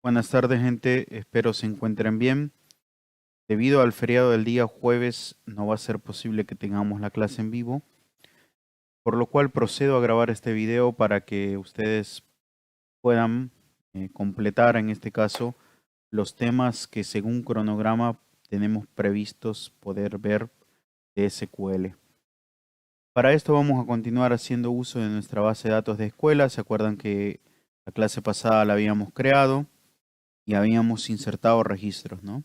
Buenas tardes, gente. Espero se encuentren bien. Debido al feriado del día jueves, no va a ser posible que tengamos la clase en vivo, por lo cual procedo a grabar este video para que ustedes puedan completar, en este caso, los temas que según cronograma tenemos previstos poder ver de SQL. Para esto vamos a continuar haciendo uso de nuestra base de datos de escuela. ¿Se acuerdan que la clase pasada la habíamos creado y habíamos insertado registros, ¿no?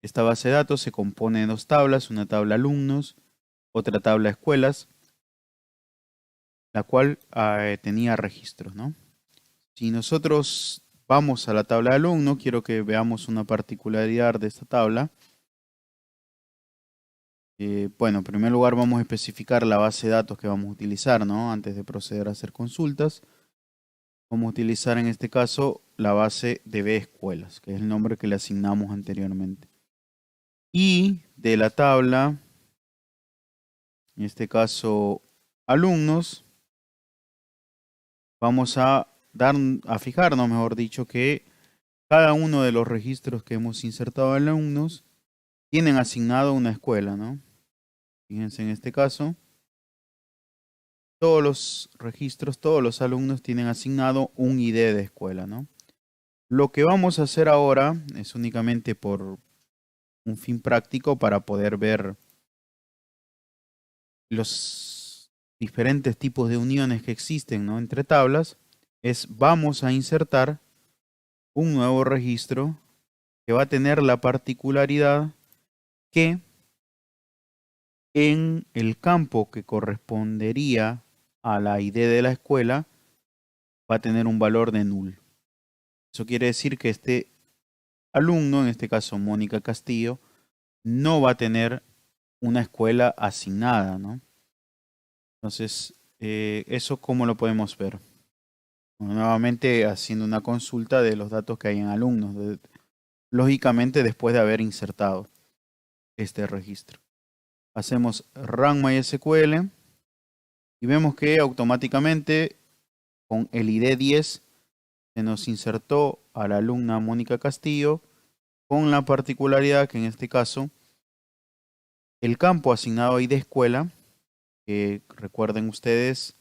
Esta base de datos se compone de dos tablas, una tabla alumnos, otra tabla escuelas, la cual tenía registros, ¿no? Si nosotros vamos a la tabla de alumno, quiero que veamos una particularidad de esta tabla. Bueno, en primer lugar vamos a especificar la base de datos que vamos a utilizar, ¿no? Antes de proceder a hacer consultas. Vamos a utilizar en este caso la base de B escuelas, que es el nombre que le asignamos anteriormente. Y de la tabla, en este caso alumnos, vamos a fijarnos, mejor dicho, que cada uno de los registros que hemos insertado en alumnos tienen asignado una escuela, ¿no? Fíjense en este caso, todos los registros, todos los alumnos tienen asignado un ID de escuela, ¿no? Lo que vamos a hacer ahora es únicamente por un fin práctico para poder ver los diferentes tipos de uniones que existen, ¿no? Entre tablas, vamos a insertar un nuevo registro que va a tener la particularidad que en el campo que correspondería a la ID de la escuela va a tener un valor de null. Eso quiere decir que este alumno, en este caso Mónica Castillo, no va a tener una escuela asignada, ¿no? Entonces, ¿eso cómo lo podemos ver? Bueno, nuevamente haciendo una consulta de los datos que hay en alumnos, lógicamente después de haber insertado este registro. Hacemos run MySQL y vemos que automáticamente con el ID 10 se nos insertó a la alumna Mónica Castillo, con la particularidad que en este caso el campo asignado ID escuela, que recuerden ustedes,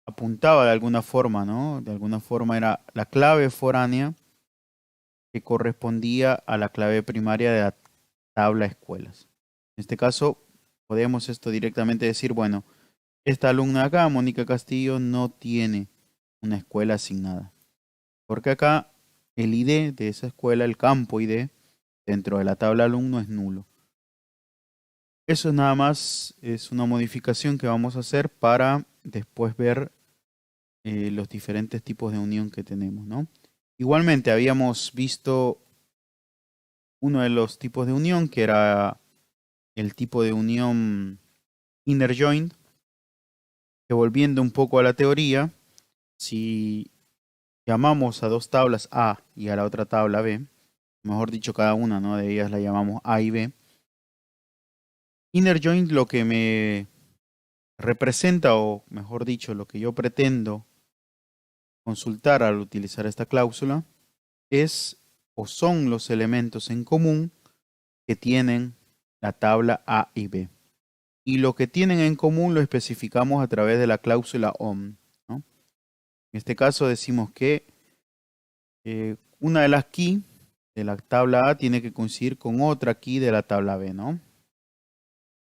apuntaba de alguna forma, ¿no? De alguna forma era la clave foránea que correspondía a la clave primaria de la tabla escuelas. En este caso, podemos esto directamente decir, bueno, esta alumna acá, Mónica Castillo, no tiene una escuela asignada. Porque acá el ID de esa escuela, el campo ID, dentro de la tabla alumno es nulo. Eso nada más es una modificación que vamos a hacer para después ver los diferentes tipos de unión que tenemos, ¿no? Igualmente habíamos visto uno de los tipos de unión, que era el tipo de unión inner join, que volviendo un poco a la teoría, si llamamos a dos tablas A y a la otra tabla B, mejor dicho cada una, ¿no?, de ellas la llamamos A y B, inner join lo que me representa, o mejor dicho, lo que yo pretendo consultar al utilizar esta cláusula, es o son los elementos en común que tienen la tabla A y B. Y lo que tienen en común lo especificamos a través de la cláusula ON, ¿no? En este caso decimos que una de las key de la tabla A tiene que coincidir con otra key de la tabla B, ¿no?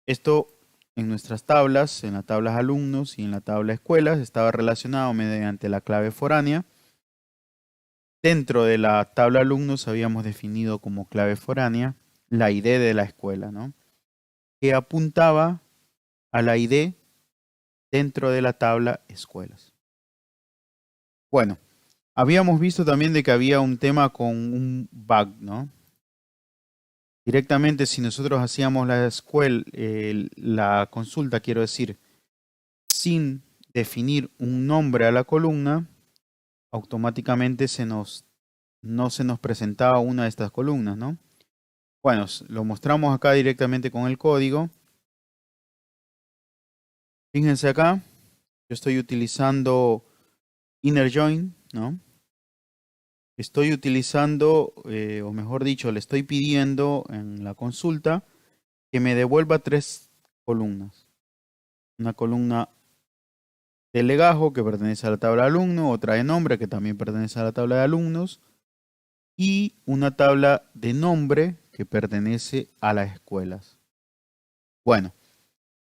Esto en nuestras tablas, en las tablas alumnos y en la tabla escuelas, estaba relacionado mediante la clave foránea. Dentro de la tabla alumnos habíamos definido como clave foránea la ID de la escuela, ¿no?, que apuntaba a la ID dentro de la tabla escuelas. Bueno, habíamos visto también de que había un tema con un bug, ¿no? Directamente, si nosotros hacíamos la consulta, quiero decir, sin definir un nombre a la columna, automáticamente no se nos presentaba una de estas columnas, ¿no? Bueno, lo mostramos acá directamente con el código. Fíjense acá, yo estoy utilizando inner join, ¿no? estoy utilizando, o mejor dicho, le estoy pidiendo en la consulta que me devuelva 3 columnas. Una columna de legajo que pertenece a la tabla de alumno, otra de nombre que también pertenece a la tabla de alumnos y una tabla de nombre que pertenece a las escuelas. Bueno,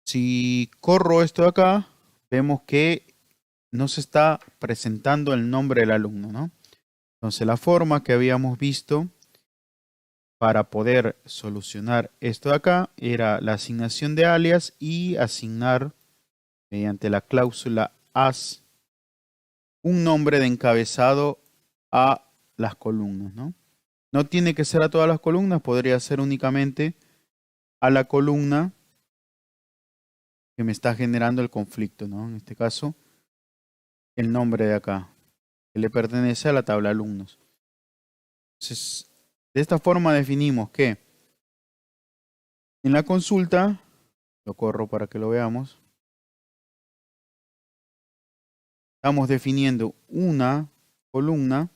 si corro esto de acá, vemos que no se está presentando el nombre del alumno, ¿no? Entonces la forma que habíamos visto para poder solucionar esto de acá era la asignación de alias y asignar mediante la cláusula as un nombre de encabezado a las columnas, ¿no? No tiene que ser a todas las columnas, podría ser únicamente a la columna que me está generando el conflicto, ¿no? En este caso, el nombre de acá, que le pertenece a la tabla de alumnos. Entonces, de esta forma definimos que en la consulta, lo corro para que lo veamos, estamos definiendo una columna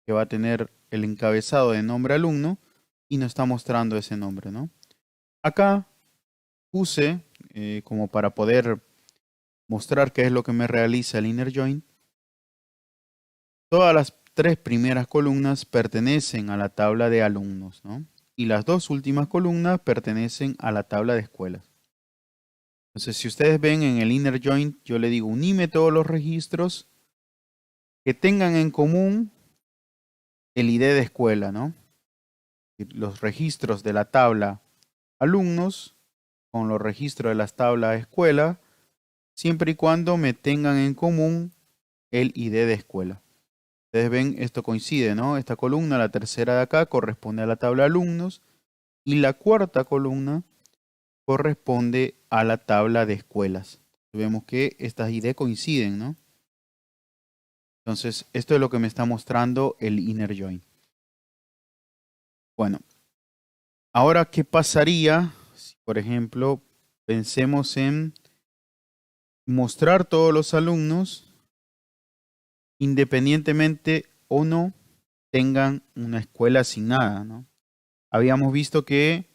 que va a tener el encabezado de nombre alumno y nos está mostrando ese nombre, ¿no? Acá puse, como para poder mostrar qué es lo que me realiza el inner join, todas las 3 primeras columnas pertenecen a la tabla de alumnos, ¿no? Y las 2 últimas columnas pertenecen a la tabla de escuelas. Entonces, si ustedes ven en el inner join, yo le digo unime todos los registros que tengan en común el ID de escuela, ¿no? Los registros de la tabla alumnos con los registros de las tablas escuela, siempre y cuando me tengan en común el ID de escuela. Ustedes ven, esto coincide, ¿no? Esta columna, la tercera de acá, corresponde a la tabla de alumnos y la cuarta columna corresponde a la tabla de escuelas. Vemos que estas ID coinciden, ¿no? Entonces, esto es lo que me está mostrando el inner join. Bueno, ahora, ¿qué pasaría si, por ejemplo, pensemos en mostrar todos los alumnos independientemente o no tengan una escuela asignada, ¿no? Habíamos visto que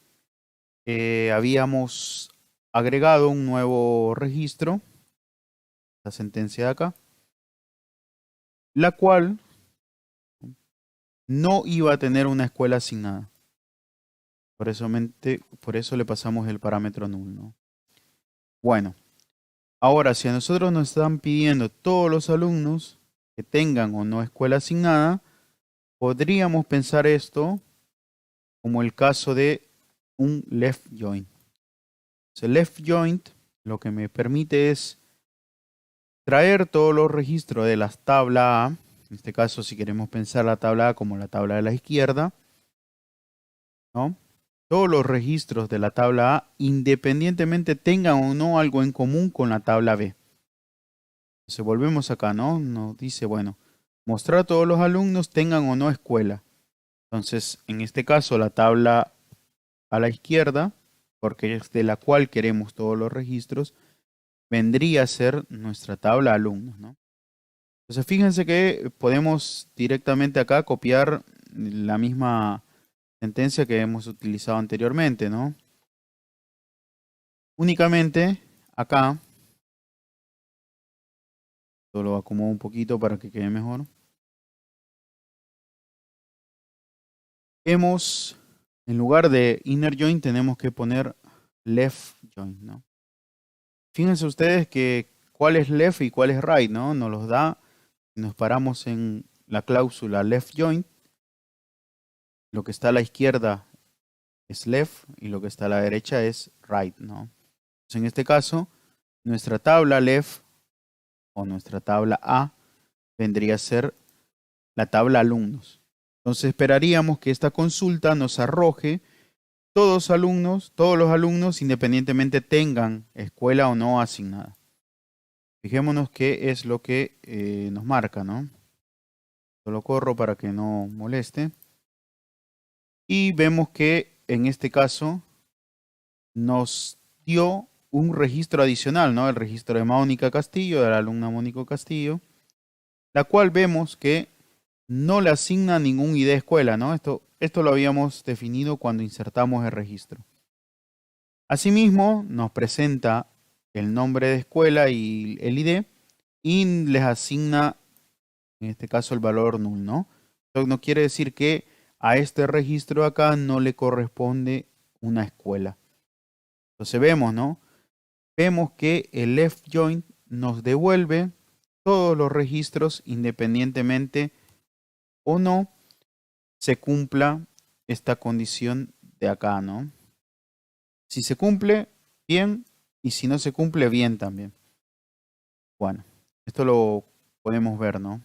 habíamos agregado un nuevo registro, la sentencia de acá, la cual no iba a tener una escuela asignada. Por eso le pasamos el parámetro null, ¿no? Bueno, ahora si a nosotros nos están pidiendo todos los alumnos que tengan o no escuela asignada, podríamos pensar esto como el caso de un left join. El left joint lo que me permite es traer todos los registros de las tablas A. En este caso, si queremos pensar la tabla A como la tabla de la izquierda, ¿no? Todos los registros de la tabla A, independientemente tengan o no algo en común con la tabla B. Entonces volvemos acá, ¿no? Nos dice, bueno, mostrar a todos los alumnos tengan o no escuela. Entonces, en este caso, la tabla a la izquierda, porque es de la cual queremos todos los registros, vendría a ser nuestra tabla de alumnos, ¿no? Entonces fíjense que podemos directamente acá copiar la misma sentencia que hemos utilizado anteriormente, ¿no? Únicamente acá, solo acomodo un poquito para que quede mejor. En lugar de inner join, tenemos que poner left join, ¿no? Fíjense ustedes que cuál es left y cuál es right, ¿no? Nos los da, nos paramos en la cláusula left join. Lo que está a la izquierda es left y lo que está a la derecha es right, ¿no? Entonces, en este caso, nuestra tabla left o nuestra tabla A vendría a ser la tabla alumnos. Entonces esperaríamos que esta consulta nos arroje todos los alumnos independientemente tengan escuela o no asignada. Fijémonos qué es lo que nos marca, ¿no? Solo corro para que no moleste. Y vemos que en este caso nos dio un registro adicional, ¿no? El registro de Mónica Castillo, de la alumna Mónica Castillo, la cual vemos que no le asigna ningún ID escuela, ¿no? Esto lo habíamos definido cuando insertamos el registro. Asimismo, nos presenta el nombre de escuela y el ID y les asigna, en este caso, el valor null, ¿no? Esto no quiere decir que a este registro acá no le corresponde una escuela. Entonces vemos, ¿no? Vemos que el left join nos devuelve todos los registros independientemente o no se cumpla esta condición de acá, ¿no? Si se cumple, bien, y si no se cumple, bien también. Bueno, esto lo podemos ver, ¿no?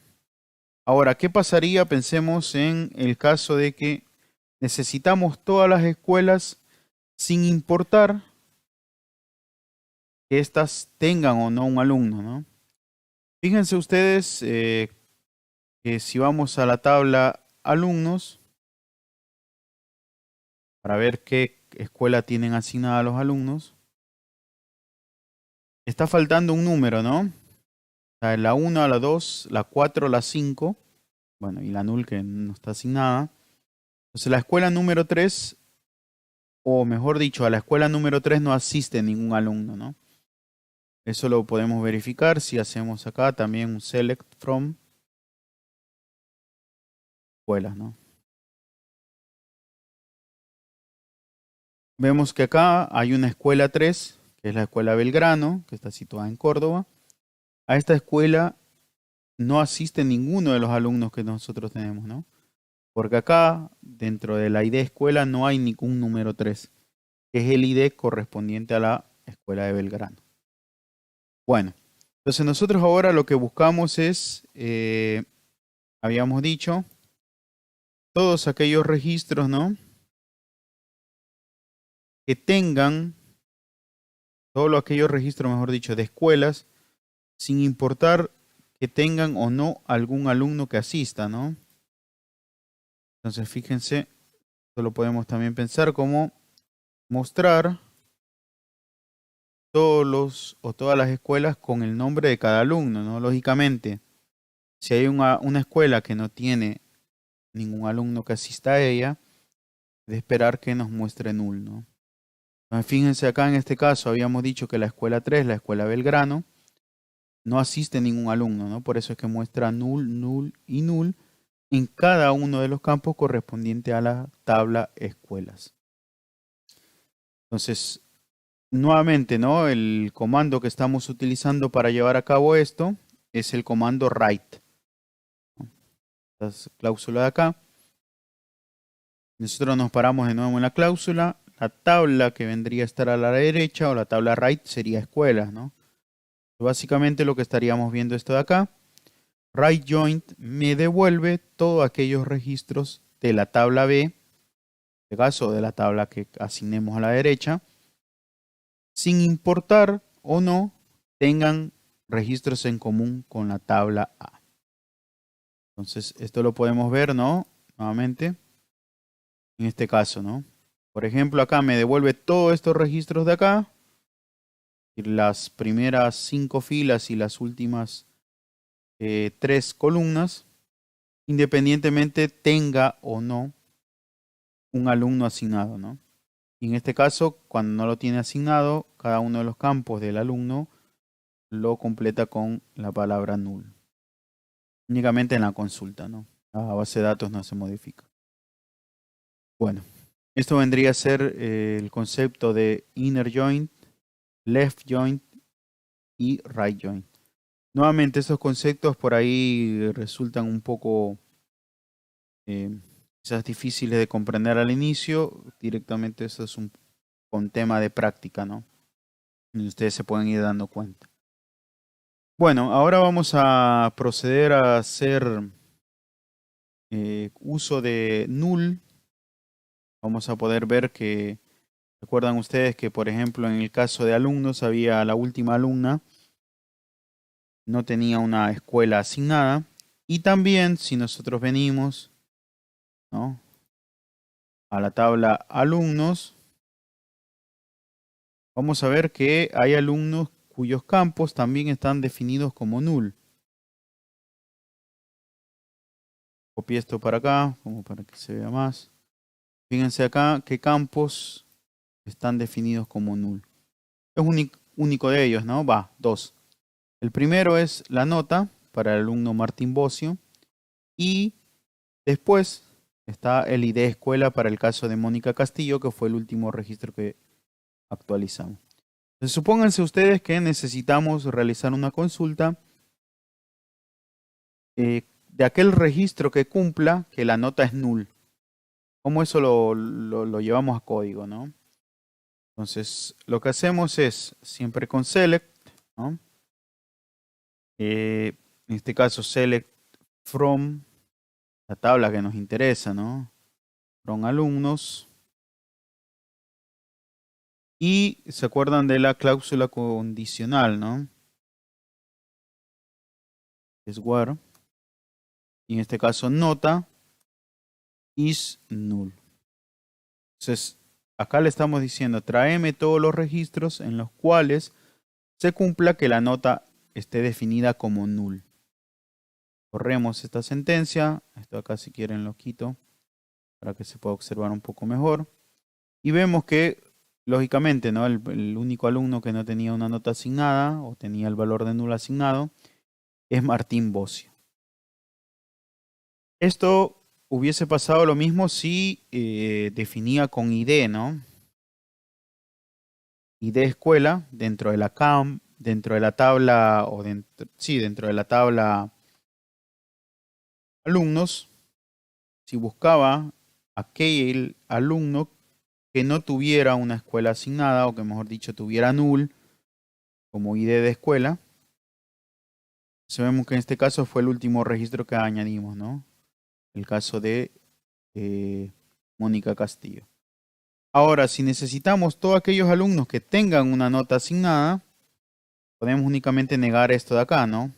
Ahora, ¿qué pasaría? Pensemos en el caso de que necesitamos todas las escuelas sin importar que éstas tengan o no un alumno, ¿no? Fíjense ustedes que si vamos a la tabla alumnos, para ver qué escuela tienen asignada a los alumnos, está faltando un número, ¿no? O sea, la 1, la 2, la 4, la 5, bueno, y la null que no está asignada. Entonces la escuela número 3, o mejor dicho, a la escuela número 3 no asiste ningún alumno, ¿no? Eso lo podemos verificar si hacemos acá también un select from escuelas, ¿no? Vemos que acá hay una escuela 3, que es la escuela Belgrano, que está situada en Córdoba. A esta escuela no asiste ninguno de los alumnos que nosotros tenemos, ¿no? Porque acá, dentro de la ID escuela, no hay ningún número 3, que es el ID correspondiente a la escuela de Belgrano. Bueno, entonces nosotros ahora lo que buscamos es, habíamos dicho, todos aquellos registros, ¿no? Que tengan, todos aquellos registros, mejor dicho, de escuelas, sin importar que tengan o no algún alumno que asista, ¿no? Entonces, fíjense, esto lo podemos también pensar como mostrar todas las escuelas con el nombre de cada alumno, ¿no? Lógicamente, si hay una escuela que no tiene ningún alumno que asista a ella, de esperar que nos muestre null, ¿no? Entonces, fíjense acá en este caso, habíamos dicho que la escuela 3, la escuela Belgrano, no asiste ningún alumno, ¿no? Por eso es que muestra null, null y null en cada uno de los campos correspondiente a la tabla escuelas. Entonces, nuevamente, ¿no? El comando que estamos utilizando para llevar a cabo esto es el comando write. Esta cláusula de acá. Nosotros nos paramos de nuevo en la cláusula. La tabla que vendría a estar a la derecha o la tabla write sería escuelas, ¿no? Básicamente lo que estaríamos viendo esto de acá. Write joint me devuelve todos aquellos registros de la tabla B, en este caso de la tabla que asignemos a la derecha, sin importar o no tengan registros en común con la tabla A. Entonces, esto lo podemos ver, ¿no? Nuevamente, en este caso, ¿no? Por ejemplo, acá me devuelve todos estos registros de acá, y las primeras 5 filas y las últimas 3 columnas, independientemente tenga o no un alumno asignado, ¿no? Y en este caso, cuando no lo tiene asignado, cada uno de los campos del alumno lo completa con la palabra null. Únicamente en la consulta, ¿no? La base de datos no se modifica. Bueno, esto vendría a ser el concepto de inner joint, left joint y right joint. Nuevamente, estos conceptos por ahí resultan un poco quizás difíciles de comprender al inicio. Directamente eso es un tema de práctica, ¿no? Y ustedes se pueden ir dando cuenta. Bueno, ahora vamos a proceder a hacer uso de null. Vamos a poder ver que, recuerdan ustedes que, por ejemplo, en el caso de alumnos, había la última alumna, no tenía una escuela asignada. Y también, si nosotros venimos, ¿no?, a la tabla alumnos, vamos a ver que hay alumnos cuyos campos también están definidos como null. Copié esto para acá, como para que se vea más. Fíjense acá qué campos están definidos como null. Es único de ellos, ¿no? Va, dos. El primero es la nota para el alumno Martín Bocio. Y después está el ID escuela para el caso de Mónica Castillo, que fue el último registro que actualizamos. Entonces, supónganse ustedes que necesitamos realizar una consulta de aquel registro que cumpla que la nota es null. ¿Cómo eso lo llevamos a código, no? Entonces, lo que hacemos es siempre con select, ¿no? En este caso, select from la tabla que nos interesa, ¿no? From alumnos. Y se acuerdan de la cláusula condicional, ¿no? Es where. Y en este caso, nota is null. Entonces, acá le estamos diciendo, tráeme todos los registros en los cuales se cumpla que la nota esté definida como null. Corremos esta sentencia. Esto acá si quieren lo quito para que se pueda observar un poco mejor. Y vemos que, lógicamente, ¿no? El único alumno que no tenía una nota asignada o tenía el valor de null asignado es Martín Bocio. Esto hubiese pasado lo mismo si definía con ID, ¿no? ID escuela dentro de la dentro de la tabla o dentro de la tabla alumnos. Si buscaba aquel alumno que no tuviera una escuela asignada o que mejor dicho tuviera null como ID de escuela, sabemos que en este caso fue el último registro que añadimos, ¿no? El caso de Mónica Castillo. Ahora, si necesitamos todos aquellos alumnos que tengan una nota asignada, podemos únicamente negar esto de acá, ¿no?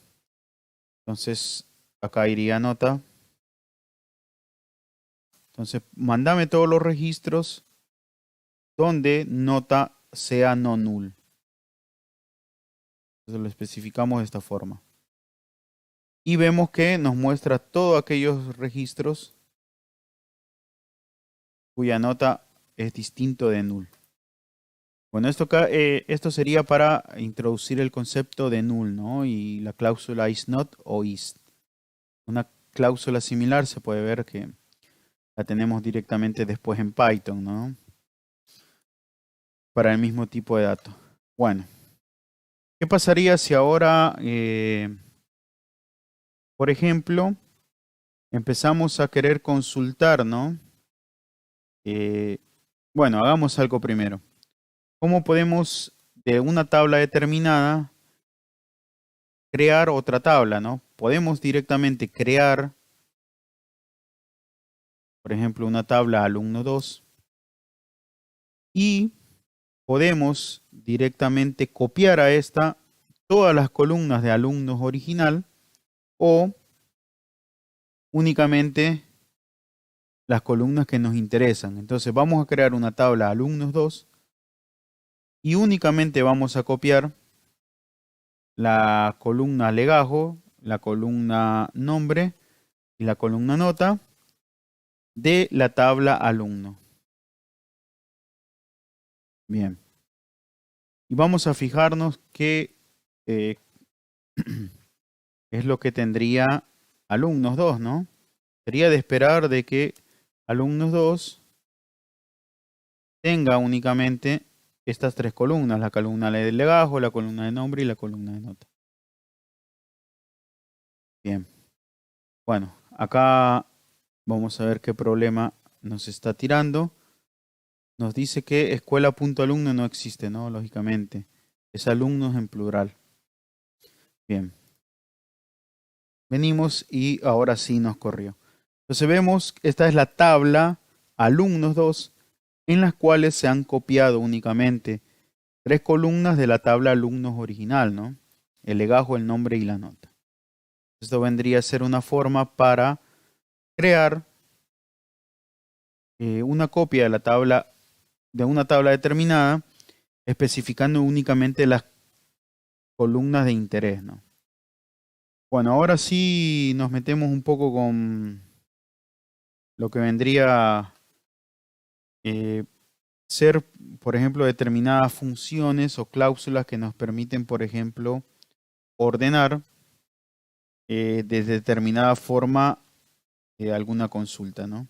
Entonces, acá iría nota. Entonces, mándame todos los registros donde nota sea no null. Entonces, lo especificamos de esta forma. Y vemos que nos muestra todos aquellos registros cuya nota es distinto de null. Bueno, esto sería para introducir el concepto de null, ¿no? Y la cláusula is not o is. Una cláusula similar se puede ver que la tenemos directamente después en Python, ¿no? Para el mismo tipo de datos. Bueno, ¿qué pasaría si ahora, por ejemplo, empezamos a querer consultar, ¿no? Bueno, hagamos algo primero. ¿Cómo podemos de una tabla determinada crear otra tabla, ¿no? Podemos directamente crear, por ejemplo, una tabla alumno 2 y podemos directamente copiar a esta todas las columnas de alumnos original o únicamente las columnas que nos interesan. Entonces vamos a crear una tabla alumnos 2 y únicamente vamos a copiar la columna legajo, la columna nombre y la columna nota de la tabla alumno. Bien. Y vamos a fijarnos qué es lo que tendría alumnos 2, ¿no? Sería de esperar de que alumnos 2 tenga únicamente estas tres columnas, la columna de legajo, la columna de nombre y la columna de nota. Bien. Bueno, acá vamos a ver qué problema nos está tirando. Nos dice que escuela.alumno no existe, ¿no? Lógicamente. Es alumnos en plural. Bien. Venimos y ahora sí nos corrió. Entonces vemos, esta es la tabla alumnos 2 en las cuales se han copiado únicamente tres columnas de la tabla alumnos original, ¿no? El legajo, el nombre y la nota. Esto vendría a ser una forma para crear una copia de la tabla, de una tabla determinada, especificando únicamente las columnas de interés, ¿no? Bueno, ahora sí nos metemos un poco con lo que vendría a ser, por ejemplo, determinadas funciones o cláusulas que nos permiten, por ejemplo, ordenar de determinada forma alguna consulta, ¿no?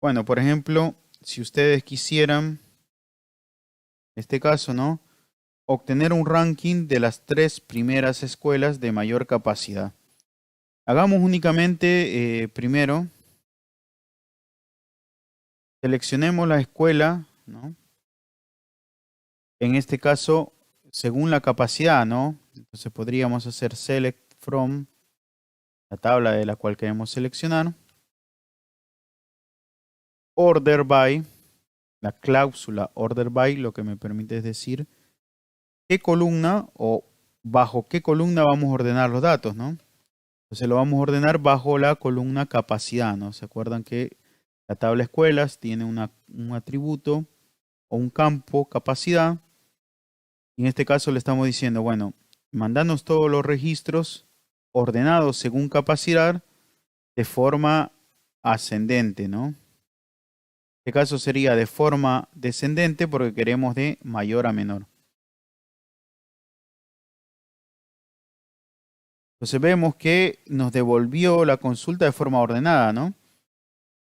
Bueno, por ejemplo, si ustedes quisieran, en este caso, ¿no? Obtener un ranking de las 3 primeras escuelas de mayor capacidad. Hagamos únicamente, primero, seleccionemos la escuela, ¿no? En este caso, según la capacidad, ¿no? Entonces podríamos hacer select from la tabla de la cual queremos seleccionar. Order by, la cláusula order by, lo que me permite es decir qué columna o bajo qué columna vamos a ordenar los datos, ¿no? Entonces lo vamos a ordenar bajo la columna capacidad, ¿no? ¿Se acuerdan que la tabla escuelas tiene un atributo o un campo capacidad? Y en este caso le estamos diciendo, bueno, mandanos todos los registros ordenados según capacidad de forma ascendente, ¿no? En este caso sería de forma descendente porque queremos de mayor a menor. Entonces vemos que nos devolvió la consulta de forma ordenada, ¿no?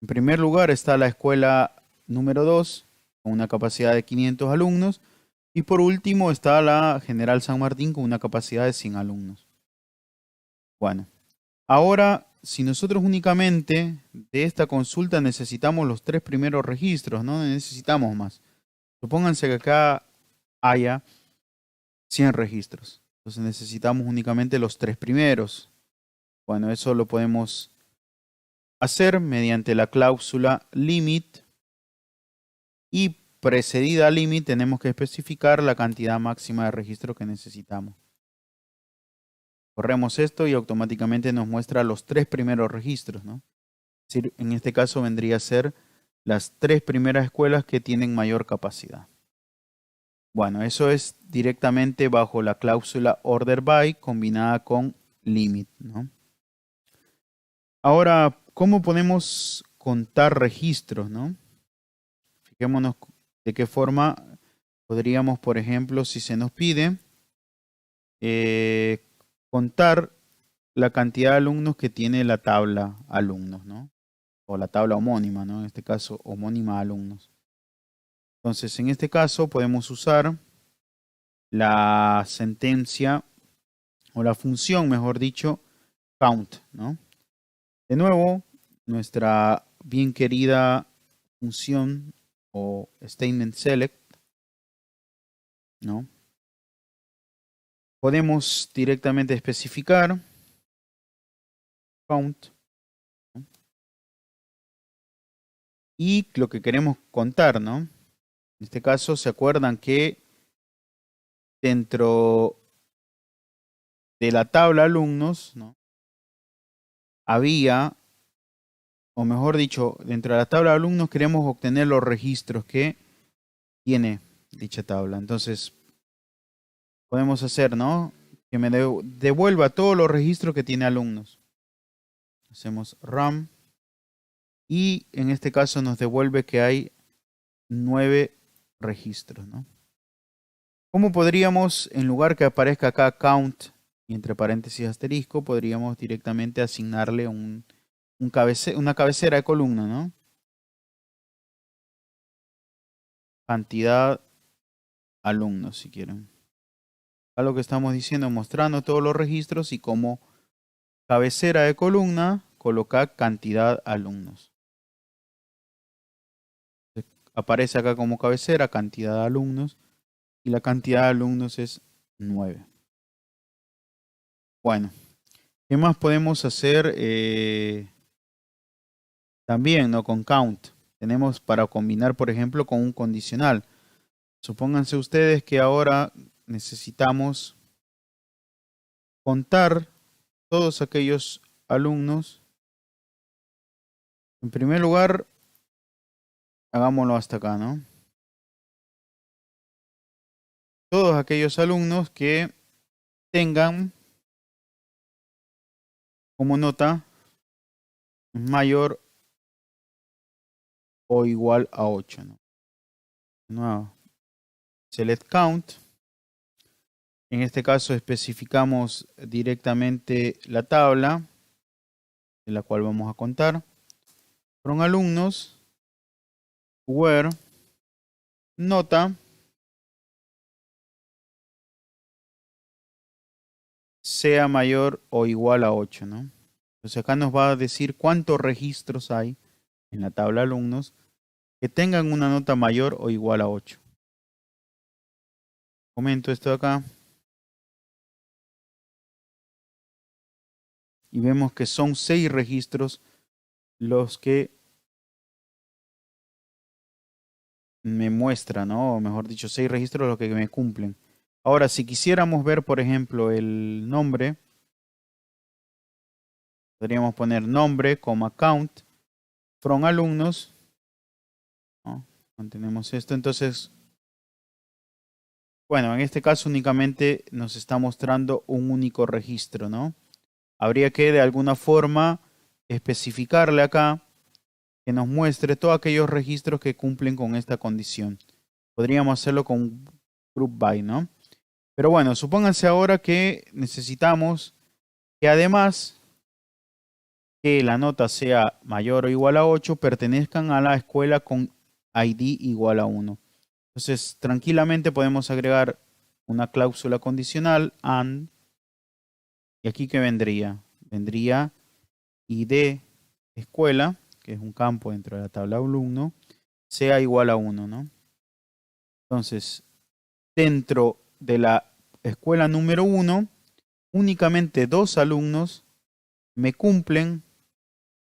En primer lugar está la escuela número 2, con una capacidad de 500 alumnos. Y por último está la General San Martín con una capacidad de 100 alumnos. Bueno, ahora si nosotros únicamente de esta consulta necesitamos los 3 primeros registros, no necesitamos más. Supónganse que acá haya 100 registros. Entonces necesitamos únicamente los 3 primeros. Bueno, eso lo podemos hacer mediante la cláusula limit y precedida a limit tenemos que especificar la cantidad máxima de registro que necesitamos. Corremos esto y automáticamente nos muestra los 3 primeros registros, ¿no? Es decir, en este caso vendría a ser las 3 primeras escuelas que tienen mayor capacidad. Bueno, eso es directamente bajo la cláusula order by combinada con limit, ¿no? Ahora, ¿cómo podemos contar registros, no? Fijémonos de qué forma podríamos, por ejemplo, si se nos pide, contar la cantidad de alumnos que tiene la tabla alumnos, ¿no? O la tabla homónima, ¿no? En este caso, homónima alumnos. Entonces, en este caso podemos usar la sentencia o la función, mejor dicho, count, ¿no? De nuevo, nuestra bien querida función o statement select, ¿no? Podemos directamente especificar count, ¿no? Y lo que queremos contar, ¿no? En este caso, ¿se acuerdan que dentro de la tabla alumnos, ¿no? Había, o mejor dicho, dentro de la tabla de alumnos queremos obtener los registros que tiene dicha tabla. Entonces, podemos hacer, ¿no? Que me devuelva todos los registros que tiene alumnos. Hacemos RAM y en este caso nos devuelve que hay 9 registros, ¿no? ¿Cómo podríamos, en lugar que aparezca acá count y entre paréntesis asterisco, podríamos directamente asignarle una cabecera de columna, ¿no? Cantidad alumnos, si quieren. A lo que estamos diciendo, mostrando todos los registros y como cabecera de columna, colocar cantidad alumnos. Aparece acá como cabecera cantidad de alumnos y la cantidad de alumnos es 9. Bueno, ¿qué más podemos hacer también, ¿no? Con count? Tenemos para combinar, por ejemplo, con un condicional. Supónganse ustedes que ahora necesitamos contar todos aquellos alumnos. En primer lugar, hagámoslo hasta acá, ¿no? Todos aquellos alumnos que tengan como nota mayor o igual a 8, ¿no? De nuevo, select count. En este caso especificamos directamente la tabla de la cual vamos a contar. From alumnos, where nota sea mayor o igual a 8, ¿no? Entonces acá nos va a decir cuántos registros hay en la tabla de alumnos que tengan una nota mayor o igual a 8. Comento esto de acá. Y vemos que son 6 registros los que me muestran, ¿no? O mejor dicho, 6 registros los que me cumplen. Ahora, si quisiéramos ver, por ejemplo, el nombre, podríamos poner nombre, count, from alumnos, ¿no? Mantenemos esto. Entonces, bueno, en este caso únicamente nos está mostrando un único registro, ¿no? Habría que de alguna forma especificarle acá que nos muestre todos aquellos registros que cumplen con esta condición. Podríamos hacerlo con group by, ¿no? Pero bueno, supónganse ahora que necesitamos que además que la nota sea mayor o igual a 8, pertenezcan a la escuela con ID igual a 1. Entonces, tranquilamente podemos agregar una cláusula condicional AND. ¿Y aquí qué vendría? Vendría ID escuela, que es un campo dentro de la tabla alumno, sea igual a 1, ¿no? Entonces, dentro de la escuela número 1, únicamente 2 alumnos me cumplen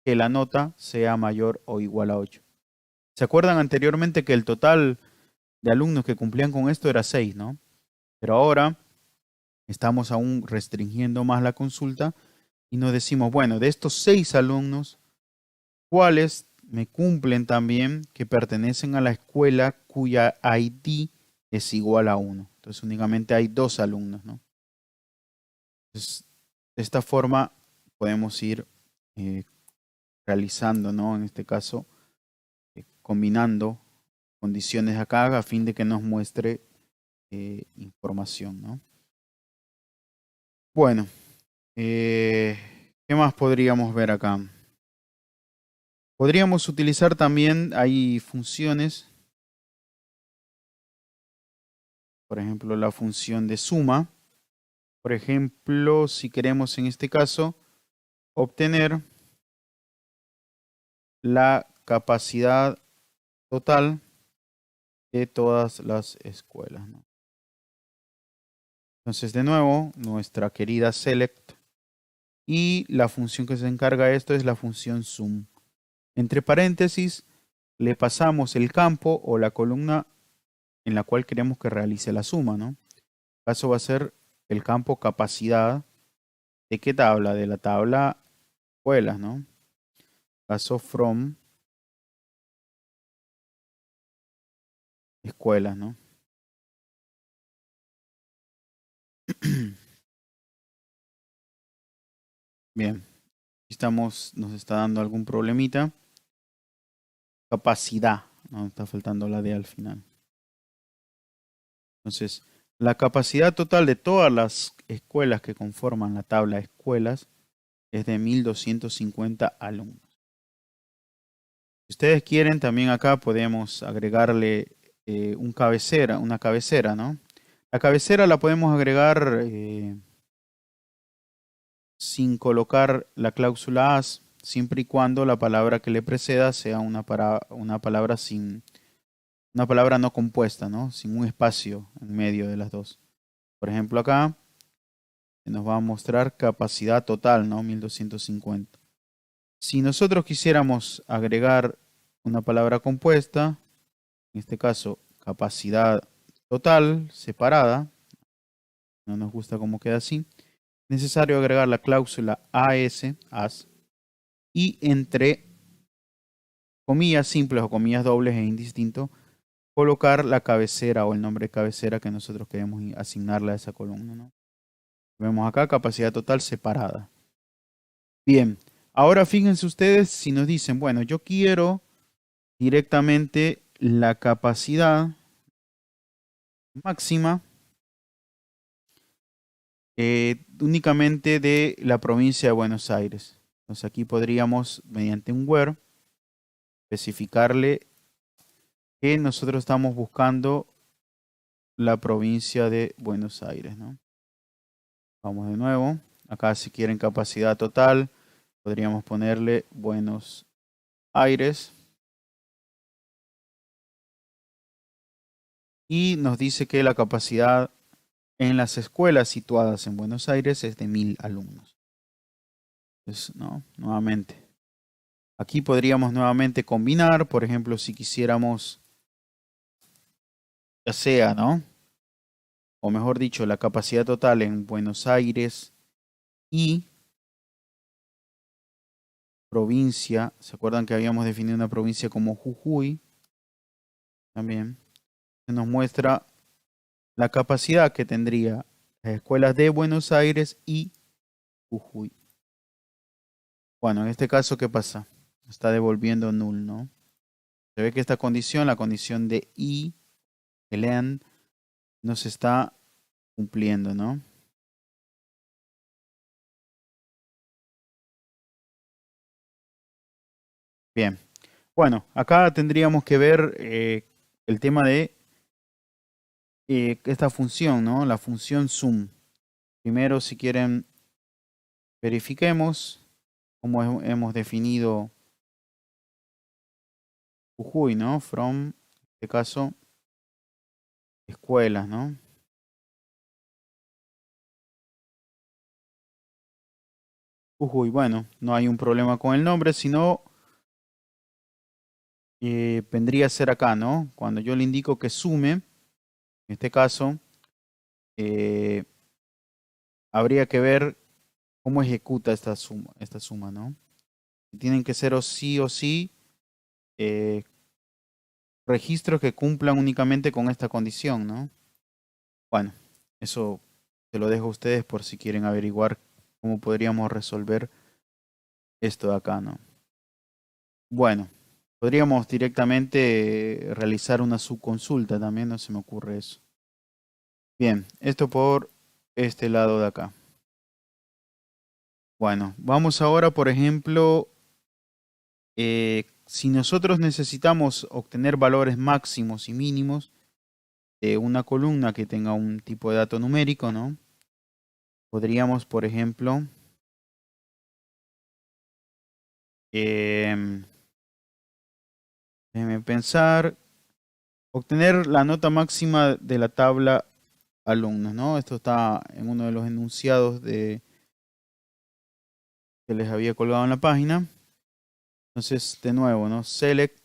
que la nota sea mayor o igual a 8. ¿Se acuerdan anteriormente que el total de alumnos que cumplían con esto era 6, ¿no? Pero ahora estamos aún restringiendo más la consulta y nos decimos, bueno, de estos 6 alumnos, ¿cuáles me cumplen también que pertenecen a la escuela cuya ID es igual a 1? Entonces únicamente hay 2 alumnos, ¿no? Entonces, de esta forma podemos ir realizando, ¿no? En este caso, combinando condiciones acá a fin de que nos muestre información, ¿no? Bueno, ¿qué más podríamos ver acá? Podríamos utilizar también, hay funciones, por ejemplo, la función de suma. Por ejemplo, si queremos en este caso obtener la capacidad total de todas las escuelas, ¿no? Entonces, de nuevo, nuestra querida select y la función que se encarga de esto es la función sum. Entre paréntesis, le pasamos el campo o la columna en la cual queremos que realice la suma, ¿no? El caso va a ser el campo capacidad. ¿De qué tabla? De la tabla escuelas, ¿no? Caso from escuelas, ¿no? Bien, estamos, nos está dando algún problemita. Capacidad, ¿no? Está faltando la D al final. Entonces, la capacidad total de todas las escuelas que conforman la tabla de escuelas es de 1250 alumnos. Si ustedes quieren, también acá podemos agregarle una cabecera, ¿no? La cabecera la podemos agregar sin colocar la cláusula as, siempre y cuando la palabra que le preceda sea una palabra no compuesta, ¿no? Sin un espacio en medio de las dos. Por ejemplo, acá nos va a mostrar capacidad total, ¿no? 1250. Si nosotros quisiéramos agregar una palabra compuesta, en este caso capacidad total separada, no nos gusta cómo queda así, necesario agregar la cláusula as, y entre comillas simples o comillas dobles e indistinto, colocar la cabecera o el nombre de cabecera que nosotros queremos asignarle a esa columna, ¿no? Vemos acá capacidad total separada. Bien, ahora fíjense ustedes si nos dicen, bueno, yo quiero directamente la capacidad máxima únicamente de la provincia de Buenos Aires. Entonces aquí podríamos, mediante un where, especificarle que nosotros estamos buscando la provincia de Buenos Aires, ¿no? Vamos de nuevo. Acá si quieren capacidad total, podríamos ponerle Buenos Aires. Y nos dice que la capacidad en las escuelas situadas en Buenos Aires es de 1000 alumnos. Entonces, ¿no? Nuevamente. Aquí podríamos nuevamente combinar, por ejemplo, si quisiéramos, ya sea, ¿no? O mejor dicho, la capacidad total en Buenos Aires y provincia. ¿Se acuerdan que habíamos definido una provincia como Jujuy? También se nos muestra la capacidad que tendría las escuelas de Buenos Aires y Jujuy. Bueno, en este caso, ¿qué pasa? Está devolviendo null, ¿no? Se ve que esta condición, la condición de y, el and, no se está cumpliendo, ¿no? Bien. Bueno, acá tendríamos que ver el tema de esta función, ¿no? La función sum. Primero, si quieren, verifiquemos cómo hemos definido Jujuy, ¿no? From, en este caso, escuelas, ¿no? Jujuy, bueno, no hay un problema con el nombre, sino vendría a ser acá, ¿no? Cuando yo le indico que sume, en este caso, eh, habría que ver cómo ejecuta esta suma, ¿no? Tienen que ser o sí eh, registros que cumplan únicamente con esta condición, ¿no? Bueno, eso se lo dejo a ustedes por si quieren averiguar cómo podríamos resolver esto de acá, ¿no? Bueno, podríamos directamente realizar una subconsulta también, no se me ocurre eso. Bien, esto por este lado de acá. Bueno, vamos ahora, por ejemplo, si nosotros necesitamos obtener valores máximos y mínimos de una columna que tenga un tipo de dato numérico, ¿no? Podríamos, por ejemplo, déjenme pensar, obtener la nota máxima de la tabla alumnos, ¿no? Esto está en uno de los enunciados que les había colgado en la página. Entonces, de nuevo, ¿no? Select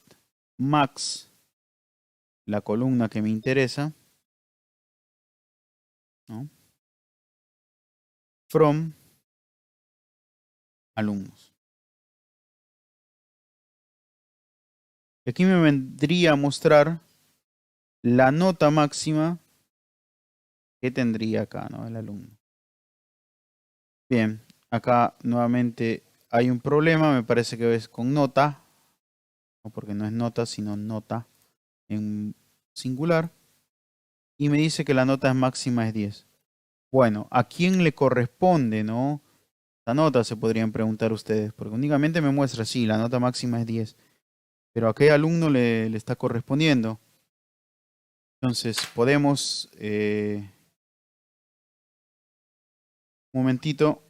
max, la columna que me interesa, ¿no? From alumnos. Y aquí me vendría a mostrar la nota máxima que tendría acá, ¿no? El alumno. Bien, acá nuevamente hay un problema, me parece que es con nota, no porque no es nota, sino nota en singular. Y me dice que la nota máxima es 10. Bueno, ¿a quién le corresponde, no? La nota se podrían preguntar ustedes, porque únicamente me muestra, sí, la nota máxima es 10. Pero ¿a qué alumno le está correspondiendo? Entonces, podemos, un momentito,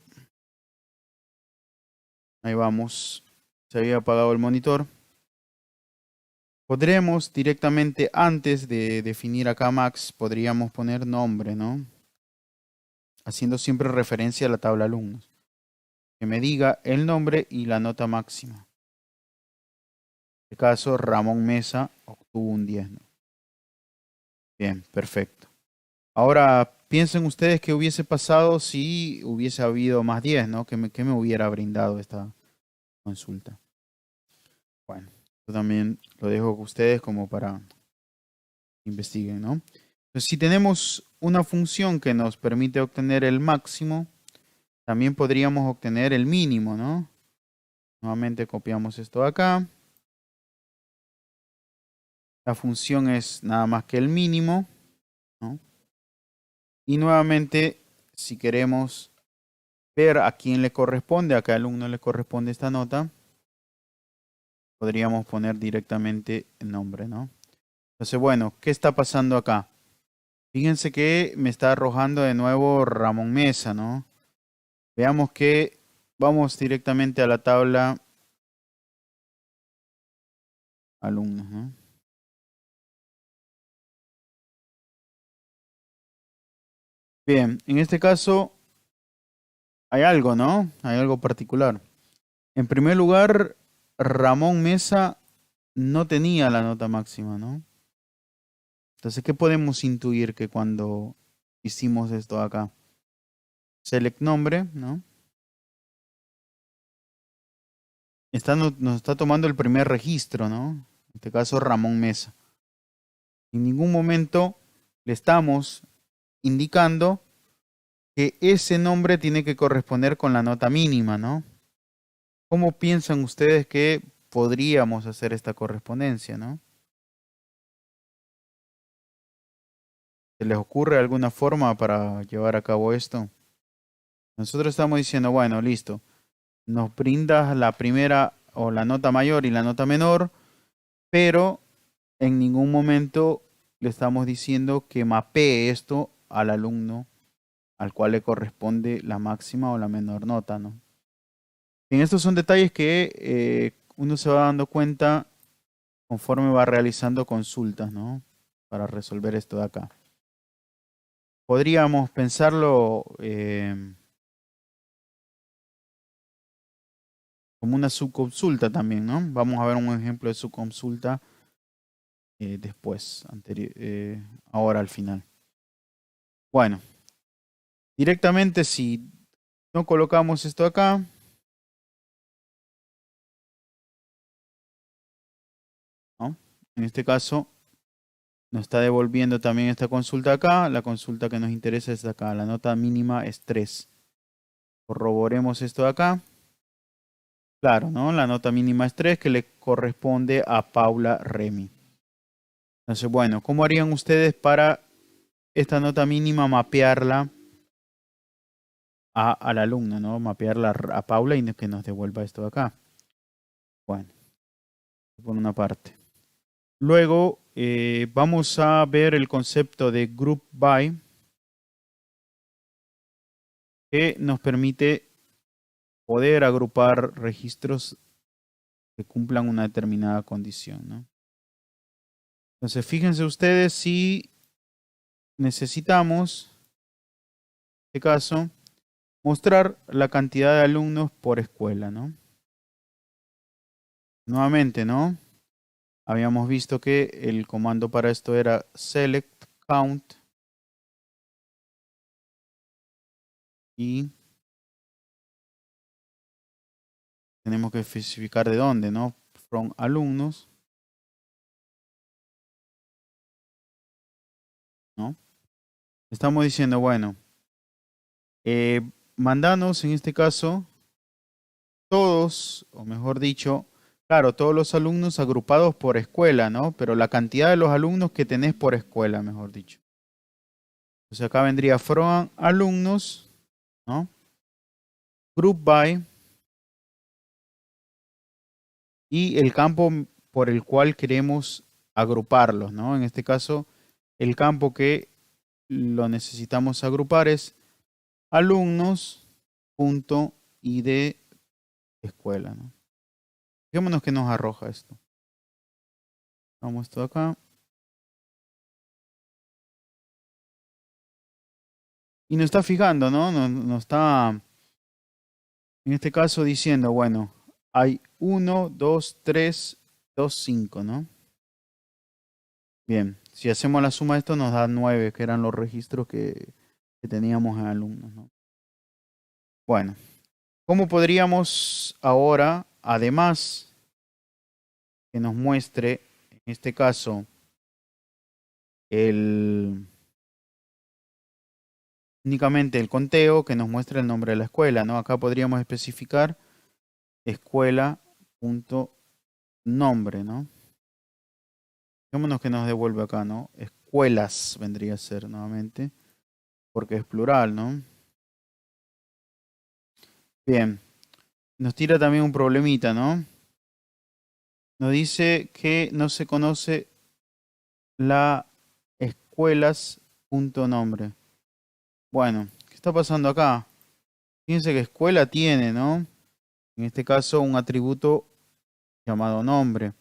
ahí vamos, se había apagado el monitor. Podremos directamente, antes de definir acá max, podríamos poner nombre, ¿no? Haciendo siempre referencia a la tabla alumnos. Que me diga el nombre y la nota máxima. En este caso, Ramón Mesa obtuvo un 10, ¿no? Bien, perfecto. Ahora, piensen ustedes qué hubiese pasado si hubiese habido más 10, ¿no? ¿Qué me hubiera brindado esta consulta? Bueno, yo también lo dejo con ustedes como para investiguen, ¿no? Entonces, si tenemos una función que nos permite obtener el máximo, también podríamos obtener el mínimo, ¿no? Nuevamente copiamos esto de acá. La función es nada más que el mínimo, ¿no? Y nuevamente, si queremos ver a quién le corresponde, a qué alumno le corresponde esta nota, podríamos poner directamente el nombre, ¿no? Entonces, bueno, ¿qué está pasando acá? Fíjense que me está arrojando de nuevo Ramón Mesa, ¿no? Veamos que vamos directamente a la tabla alumnos, ¿no? Bien, en este caso hay algo, ¿no? Hay algo particular. En primer lugar, Ramón Mesa no tenía la nota máxima, ¿no? Entonces, ¿qué podemos intuir que cuando hicimos esto acá? Select nombre, ¿no? Nos está tomando el primer registro, ¿no? En este caso, Ramón Mesa. En ningún momento le estamos indicando que ese nombre tiene que corresponder con la nota mínima, ¿no? ¿Cómo piensan ustedes que podríamos hacer esta correspondencia, ¿no? ¿Se les ocurre alguna forma para llevar a cabo esto? Nosotros estamos diciendo, bueno, listo. Nos brindas la primera o la nota mayor y la nota menor, pero en ningún momento le estamos diciendo que mapee esto al alumno al cual le corresponde la máxima o la menor nota, ¿no? En estos son detalles que uno se va dando cuenta conforme va realizando consultas, ¿no? Para resolver esto de acá. Podríamos pensarlo como una subconsulta también, ¿no? Vamos a ver un ejemplo de subconsulta después, ahora al final. Bueno, directamente si no colocamos esto acá, ¿no? En este caso nos está devolviendo también esta consulta acá. La consulta que nos interesa es acá. La nota mínima es 3. Corroboremos esto de acá. Claro, ¿no? La nota mínima es 3 que le corresponde a Paula Remy. Entonces, bueno, ¿cómo harían ustedes para esta nota mínima mapearla al alumno, ¿no? Mapearla a Paula y que nos devuelva esto de acá. Bueno, por una parte. Luego vamos a ver el concepto de group by que nos permite poder agrupar registros que cumplan una determinada condición, ¿no? Entonces, fíjense ustedes si necesitamos, en este caso, mostrar la cantidad de alumnos por escuela, ¿no? Nuevamente, ¿no? Habíamos visto que el comando para esto era select count y tenemos que especificar de dónde, ¿no? From alumnos, ¿no? Estamos diciendo, bueno, mandanos en este caso todos, o mejor dicho, claro, todos los alumnos agrupados por escuela, ¿no? Pero la cantidad de los alumnos que tenés por escuela, mejor dicho. Entonces acá vendría from alumnos, ¿no? Group by y el campo por el cual queremos agruparlos, ¿no? En este caso, el campo que lo necesitamos agrupar es alumnos.id escuela, ¿no? Fijémonos que nos arroja esto. Vamos esto acá. Y nos está fijando, ¿no? Nos está, en este caso, diciendo, bueno, hay 1, 2, 3, 2, 5, ¿no? Bien, si hacemos la suma de esto nos da 9, que eran los registros que teníamos en alumnos, ¿no? Bueno, ¿cómo podríamos ahora, además que nos muestre, en este caso, únicamente el conteo, que nos muestre el nombre de la escuela, ¿no? Acá podríamos especificar escuela.nombre, ¿no? Fijémonos que nos devuelve acá, ¿no? Escuelas vendría a ser nuevamente, porque es plural, ¿no? Bien, nos tira también un problemita, ¿no? Nos dice que no se conoce la escuelas punto nombre. Bueno, ¿qué está pasando acá? Fíjense que escuela tiene, ¿no? En este caso un atributo llamado nombre.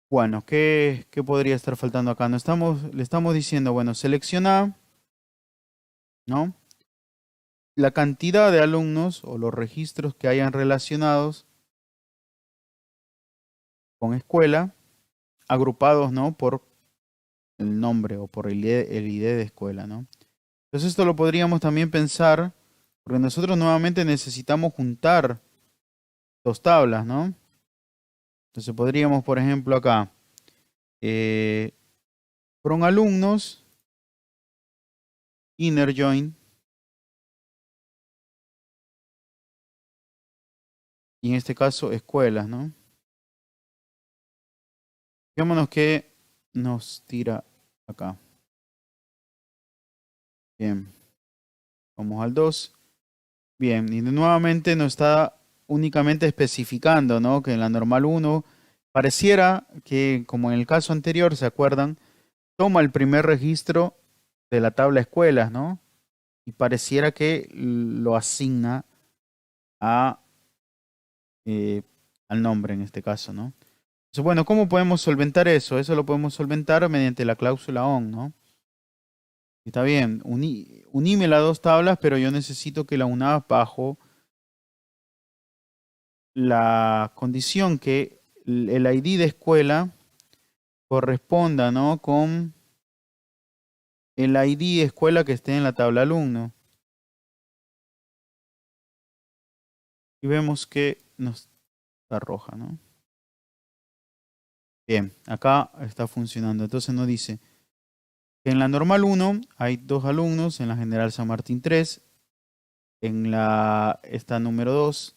Bueno, ¿qué podría estar faltando acá? Le estamos diciendo, bueno, selecciona, ¿no? La cantidad de alumnos o los registros que hayan relacionados con escuela, agrupados, ¿no? Por el nombre o por el ID de escuela, ¿no? Entonces esto lo podríamos también pensar, porque nosotros nuevamente necesitamos juntar dos tablas, ¿no? Entonces podríamos, por ejemplo, acá, eh, from alumnos, inner join, y en este caso escuelas, ¿no? Fijémonos que nos tira acá. Bien, vamos al 2. Bien, y nuevamente nos está únicamente especificando, ¿no? Que en la normal uno pareciera que, como en el caso anterior, ¿se acuerdan? Toma el primer registro de la tabla escuelas, ¿no? Y pareciera que lo asigna a, eh, al nombre en este caso, ¿no? Entonces, bueno, ¿cómo podemos solventar eso? Eso lo podemos solventar mediante la cláusula ON, ¿no? Está bien, unime las dos tablas, pero yo necesito que la una bajo la condición que el ID de escuela corresponda, ¿no? Con el ID de escuela que esté en la tabla alumno. Y vemos que nos arroja, ¿no? Bien, acá está funcionando. Entonces nos dice que en la normal 1 hay 2 alumnos, en la general San Martín 3, en la esta número 2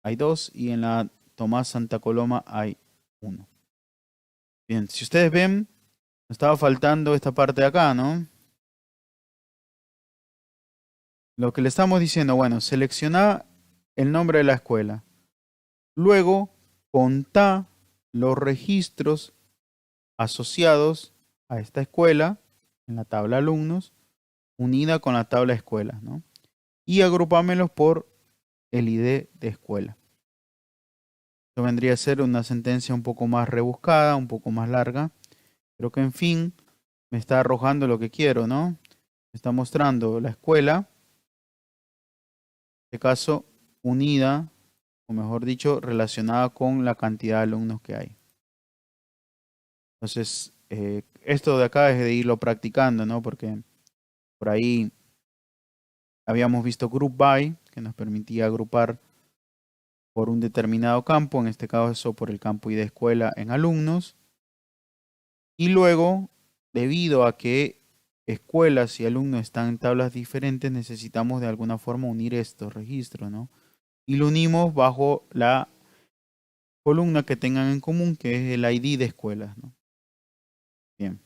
hay 2 y en la Tomás Santa Coloma hay 1. Bien, si ustedes ven, estaba faltando esta parte de acá, ¿no? Lo que le estamos diciendo, bueno, selecciona el nombre de la escuela. Luego, contá los registros asociados a esta escuela en la tabla alumnos, unida con la tabla escuelas, ¿no? Y agrupámelos por el ID de escuela. Esto vendría a ser una sentencia un poco más rebuscada, un poco más larga, pero que en fin me está arrojando lo que quiero, ¿no? Me está mostrando la escuela, en este caso unida, o mejor dicho, relacionada con la cantidad de alumnos que hay. Entonces, esto de acá es de irlo practicando, ¿no? Porque por ahí habíamos visto group by, que nos permitía agrupar por un determinado campo, en este caso por el campo ID escuela en alumnos. Y luego, debido a que escuelas y alumnos están en tablas diferentes, necesitamos de alguna forma unir estos registros, ¿no? Y lo unimos bajo la columna que tengan en común, que es el ID de escuelas, ¿no? Bien,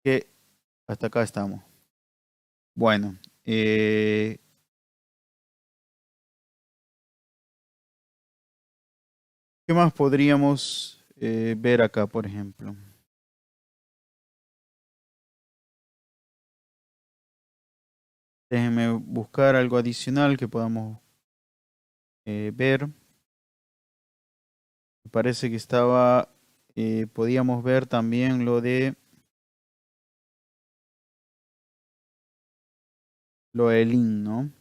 que hasta acá estamos. Bueno, ¿qué más podríamos ver acá, por ejemplo? Déjenme buscar algo adicional que podamos ver. Me parece que podíamos ver también lo del in, ¿no?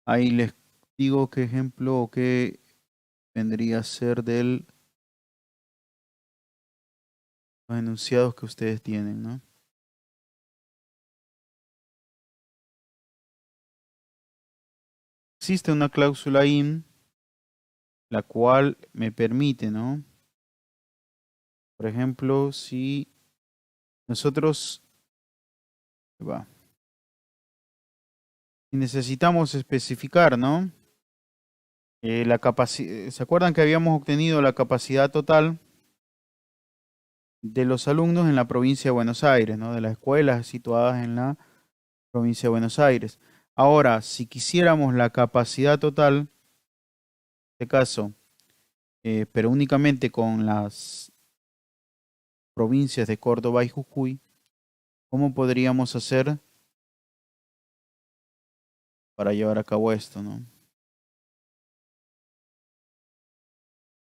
Ahí les digo qué ejemplo o qué vendría a ser de los enunciados que ustedes tienen, ¿no? Existe una cláusula in, la cual me permite, ¿no? Por ejemplo, si nosotros, va, si necesitamos especificar, ¿no? ¿Se acuerdan que habíamos obtenido la capacidad total de los alumnos en la provincia de Buenos Aires, ¿no? De las escuelas situadas en la provincia de Buenos Aires. Ahora, si quisiéramos la capacidad total, en este caso, pero únicamente con las provincias de Córdoba y Jujuy, ¿cómo podríamos hacer para llevar a cabo esto, ¿no?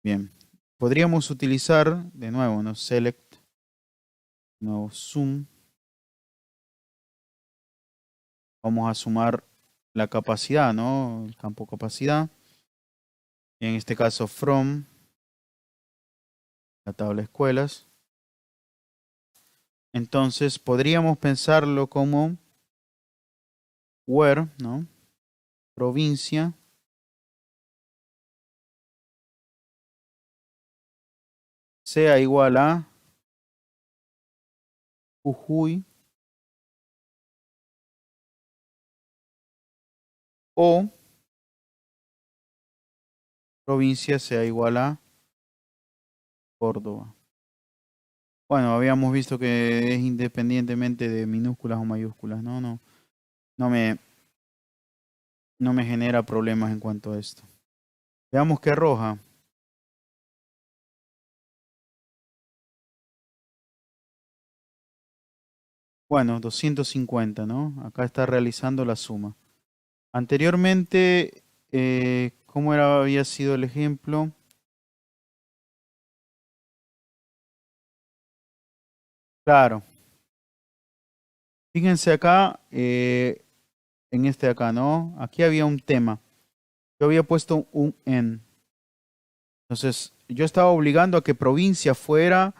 Bien, podríamos utilizar de nuevo, ¿no? Select, nuevo zoom. Vamos a sumar la capacidad, ¿no? El campo capacidad. En este caso, from la tabla escuelas. Entonces, podríamos pensarlo como where, ¿no? Provincia sea igual a Jujuy o provincia sea igual a Córdoba. Bueno, habíamos visto que es independientemente de minúsculas o mayúsculas, ¿no? No me, no me genera problemas en cuanto a esto. Veamos qué arroja. Bueno, 250, ¿no? Acá está realizando la suma. Anteriormente, ¿cómo había sido el ejemplo? Claro. Fíjense acá, en este de acá, ¿no? Aquí había un tema. Yo había puesto un en. Entonces, yo estaba obligando a que provincia fuera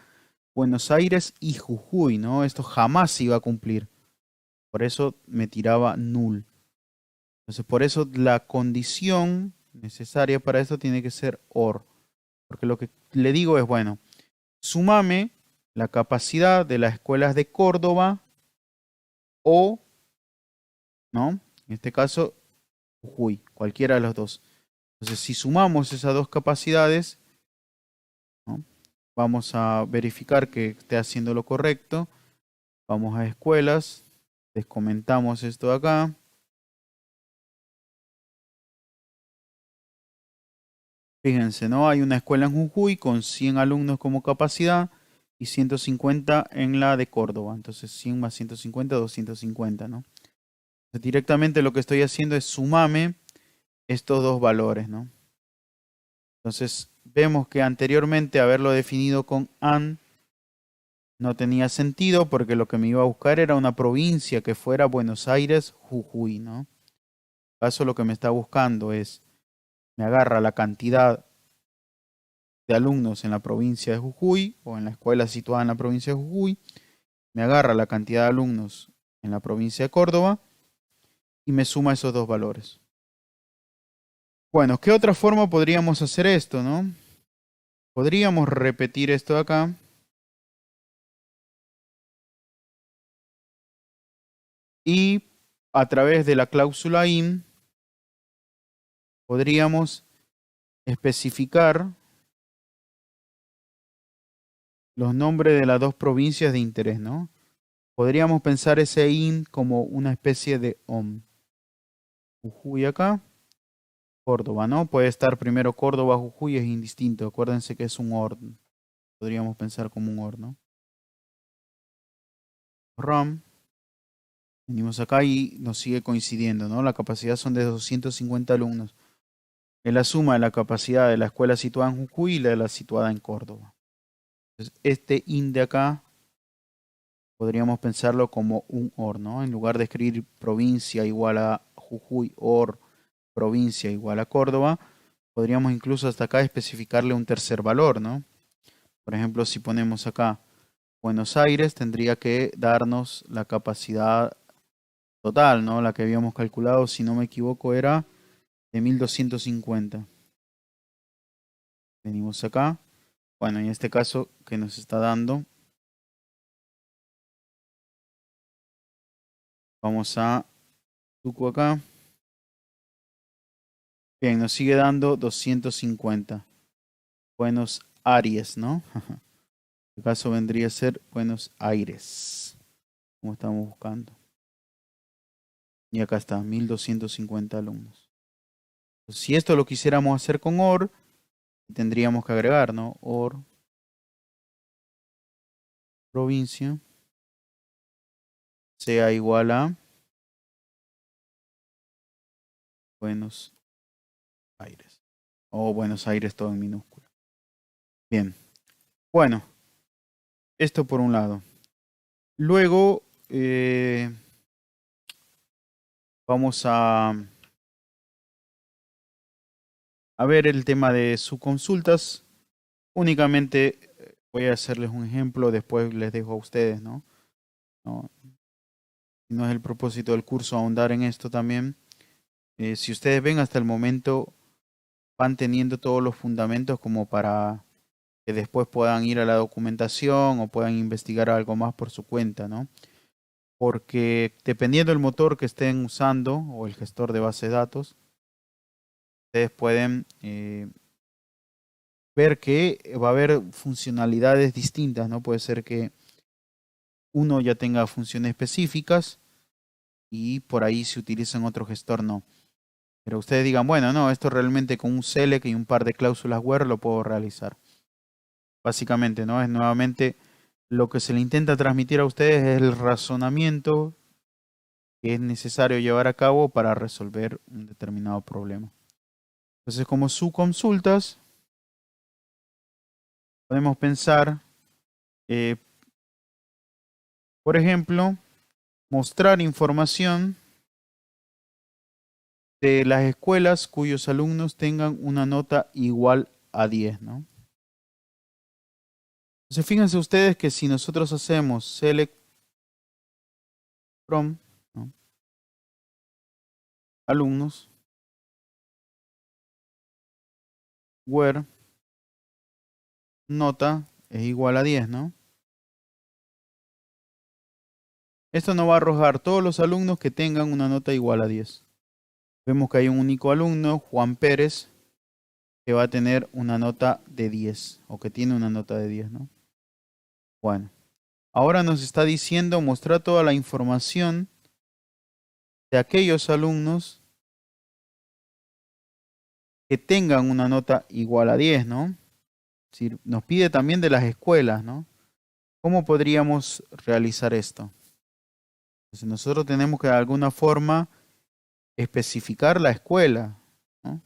Buenos Aires y Jujuy, ¿no? Esto jamás se iba a cumplir. Por eso me tiraba null. Entonces, por eso la condición necesaria para esto tiene que ser OR. Porque lo que le digo es, bueno, súmame la capacidad de las escuelas de Córdoba o, ¿no? En este caso, Jujuy, cualquiera de los dos. Entonces, si sumamos esas dos capacidades, ¿no? Vamos a verificar que esté haciendo lo correcto. Vamos a escuelas, descomentamos esto de acá. Fíjense, ¿no? Hay una escuela en Jujuy con 100 alumnos como capacidad y 150 en la de Córdoba. Entonces 100 más 150, 250, ¿no? Entonces, directamente lo que estoy haciendo es sumarme estos dos valores, ¿no? Entonces vemos que anteriormente haberlo definido con AND no tenía sentido porque lo que me iba a buscar era una provincia que fuera Buenos Aires, Jujuy, ¿no? En caso lo que me está buscando es, me agarra la cantidad de alumnos en la provincia de Jujuy o en la escuela situada en la provincia de Jujuy, me agarra la cantidad de alumnos en la provincia de Córdoba y me suma esos dos valores. Bueno, ¿qué otra forma podríamos hacer esto, no? Podríamos repetir esto de acá y a través de la cláusula IN podríamos especificar los nombres de las dos provincias de interés, ¿no? Podríamos pensar ese IN como una especie de OM. Jujuy acá, Córdoba, ¿no? Puede estar primero Córdoba, Jujuy, es indistinto. Acuérdense que es un OR. Podríamos pensar como un OR, ¿no? RAM. Venimos acá y nos sigue coincidiendo, ¿no? La capacidad son de 250 alumnos. Es la suma de la capacidad de la escuela situada en Jujuy y la de la situada en Córdoba. Entonces, este IN de acá podríamos pensarlo como un OR, ¿no? En lugar de escribir provincia igual a Jujuy, OR, provincia igual a Córdoba, podríamos incluso hasta acá especificarle un tercer valor, ¿no? Por ejemplo, si ponemos acá Buenos Aires, tendría que darnos la capacidad total, ¿no? La que habíamos calculado, si no me equivoco, era de 1250. Venimos acá. Bueno, en este caso que nos está dando, vamos a Tuco acá. Bien, nos sigue dando 250. Buenos Aires, ¿no? En este caso vendría a ser Buenos Aires, como estamos buscando. Y acá está, 1250 alumnos. Si esto lo quisiéramos hacer con OR, tendríamos que agregar, ¿no? OR, provincia, sea igual a Buenos Aires. O Buenos Aires todo en minúscula. Bien. Bueno, esto por un lado. Luego vamos a ver el tema de subconsultas. Únicamente voy a hacerles un ejemplo, después les dejo a ustedes, ¿no? No, no es el propósito del curso ahondar en esto también. Si ustedes ven hasta el momento, van teniendo todos los fundamentos como para que después puedan ir a la documentación o puedan investigar algo más por su cuenta, ¿no? Porque dependiendo del motor que estén usando o el gestor de base de datos, ustedes pueden ver que va a haber funcionalidades distintas, ¿no? Puede ser que uno ya tenga funciones específicas y por ahí se utiliza en otro gestor, no. Pero ustedes digan, bueno, no, esto realmente con un select y un par de cláusulas where lo puedo realizar. Básicamente, ¿no? Es nuevamente lo que se le intenta transmitir a ustedes es el razonamiento que es necesario llevar a cabo para resolver un determinado problema. Entonces, como subconsultas, podemos pensar, por ejemplo, mostrar información de las escuelas cuyos alumnos tengan una nota igual a 10, ¿no? Entonces, fíjense ustedes que si nosotros hacemos select from, ¿no? Alumnos, where nota es igual a 10, ¿no? Esto nos va a arrojar todos los alumnos que tengan una nota igual a 10. Vemos que hay un único alumno, Juan Pérez, que va a tener una nota de 10 o que tiene una nota de 10, ¿no? Bueno, ahora nos está diciendo mostrar toda la información de aquellos alumnos que tengan una nota igual a 10, ¿no? Es decir, nos pide también de las escuelas, ¿no? ¿Cómo podríamos realizar esto? Entonces nosotros tenemos que de alguna forma especificar la escuela, ¿no?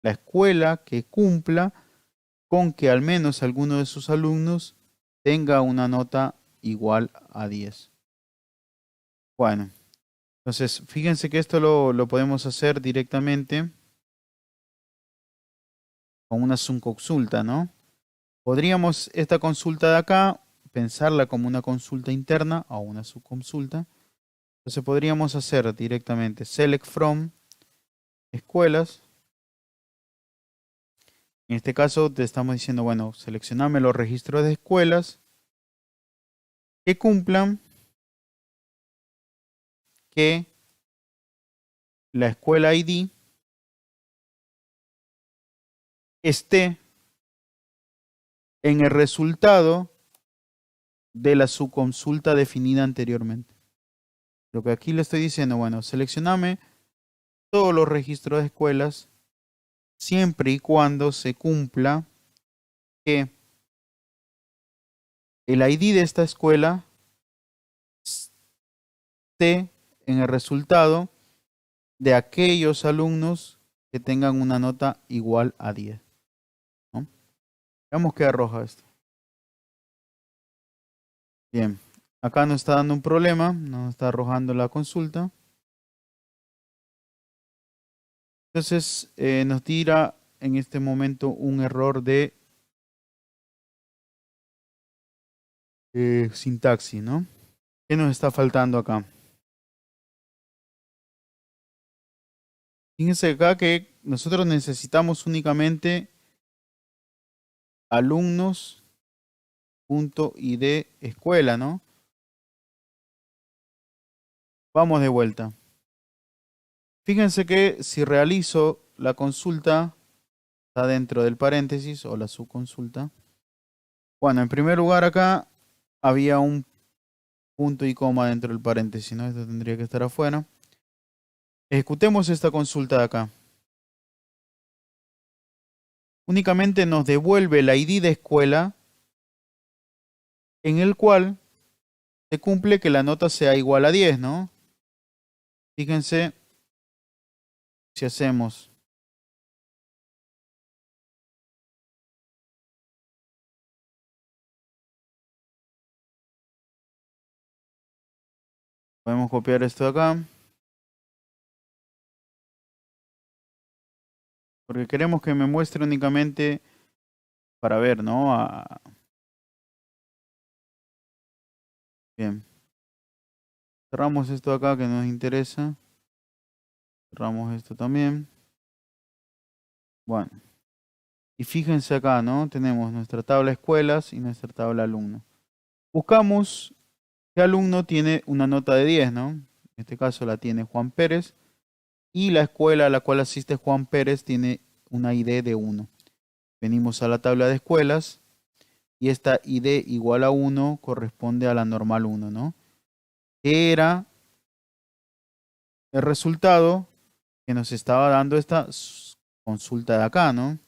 La escuela que cumpla con que al menos alguno de sus alumnos tenga una nota igual a 10. Bueno, entonces fíjense que esto lo podemos hacer directamente con una subconsulta, ¿no? Podríamos esta consulta de acá pensarla como una consulta interna o una subconsulta. Entonces podríamos hacer directamente select from escuelas. En este caso te estamos diciendo, bueno, seleccioname los registros de escuelas que cumplan que la escuela ID esté en el resultado de la subconsulta definida anteriormente. Lo que aquí le estoy diciendo, bueno, seleccioname todos los registros de escuelas siempre y cuando se cumpla que el ID de esta escuela esté en el resultado de aquellos alumnos que tengan una nota igual a 10, ¿no? Veamos qué arroja esto. Bien, acá nos está dando un problema, nos está arrojando la consulta. Entonces nos tira en este momento un error de sintaxis, ¿no? ¿Qué nos está faltando acá? Fíjense acá que nosotros necesitamos únicamente alumnos.id escuela, ¿no? Vamos de vuelta. Fíjense que si realizo la consulta está dentro del paréntesis o la subconsulta. Bueno, en primer lugar acá había un punto y coma dentro del paréntesis, ¿no? Esto tendría que estar afuera. Ejecutemos esta consulta de acá. Únicamente nos devuelve el ID de escuela en el cual se cumple que la nota sea igual a 10, ¿no? Fíjense si hacemos podemos copiar esto de acá. Porque queremos que me muestre únicamente para ver, ¿no? Bien. Cerramos esto de acá que nos interesa. Cerramos esto también. Bueno. Y fíjense acá, ¿no? Tenemos nuestra tabla escuelas y nuestra tabla alumno. Buscamos qué alumno tiene una nota de 10, ¿no? En este caso la tiene Juan Pérez. Y la escuela a la cual asiste Juan Pérez tiene una ID de 1. Venimos a la tabla de escuelas. Y esta ID igual a 1 corresponde a la normal 1, ¿no? Que era el resultado que nos estaba dando esta consulta de acá, ¿no?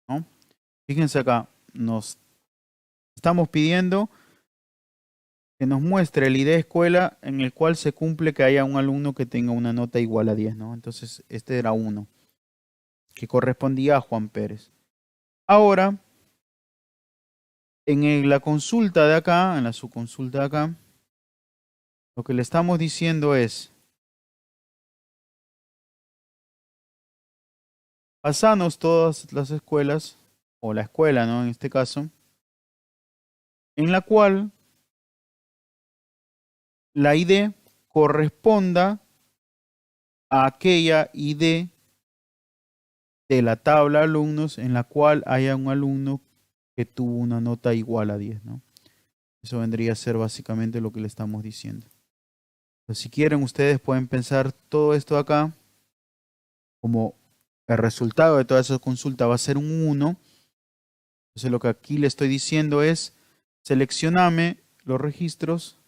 ¿No? Fíjense acá, nos estamos pidiendo que nos muestre el ID escuela en el cual se cumple que haya un alumno que tenga una nota igual a 10, ¿no? Entonces, este era 1, que correspondía a Juan Pérez. Ahora, en la consulta de acá, en la subconsulta de acá, lo que le estamos diciendo es, pasanos todas las escuelas, o la escuela, ¿no? En este caso, en la cual la ID corresponda a aquella ID de la tabla de alumnos en la cual haya un alumno que tuvo una nota igual a 10, ¿no? Eso vendría a ser básicamente lo que le estamos diciendo. Entonces, si quieren, ustedes pueden pensar todo esto acá como el resultado de toda esa consulta va a ser un 1. Entonces, lo que aquí le estoy diciendo es, seleccioname los registros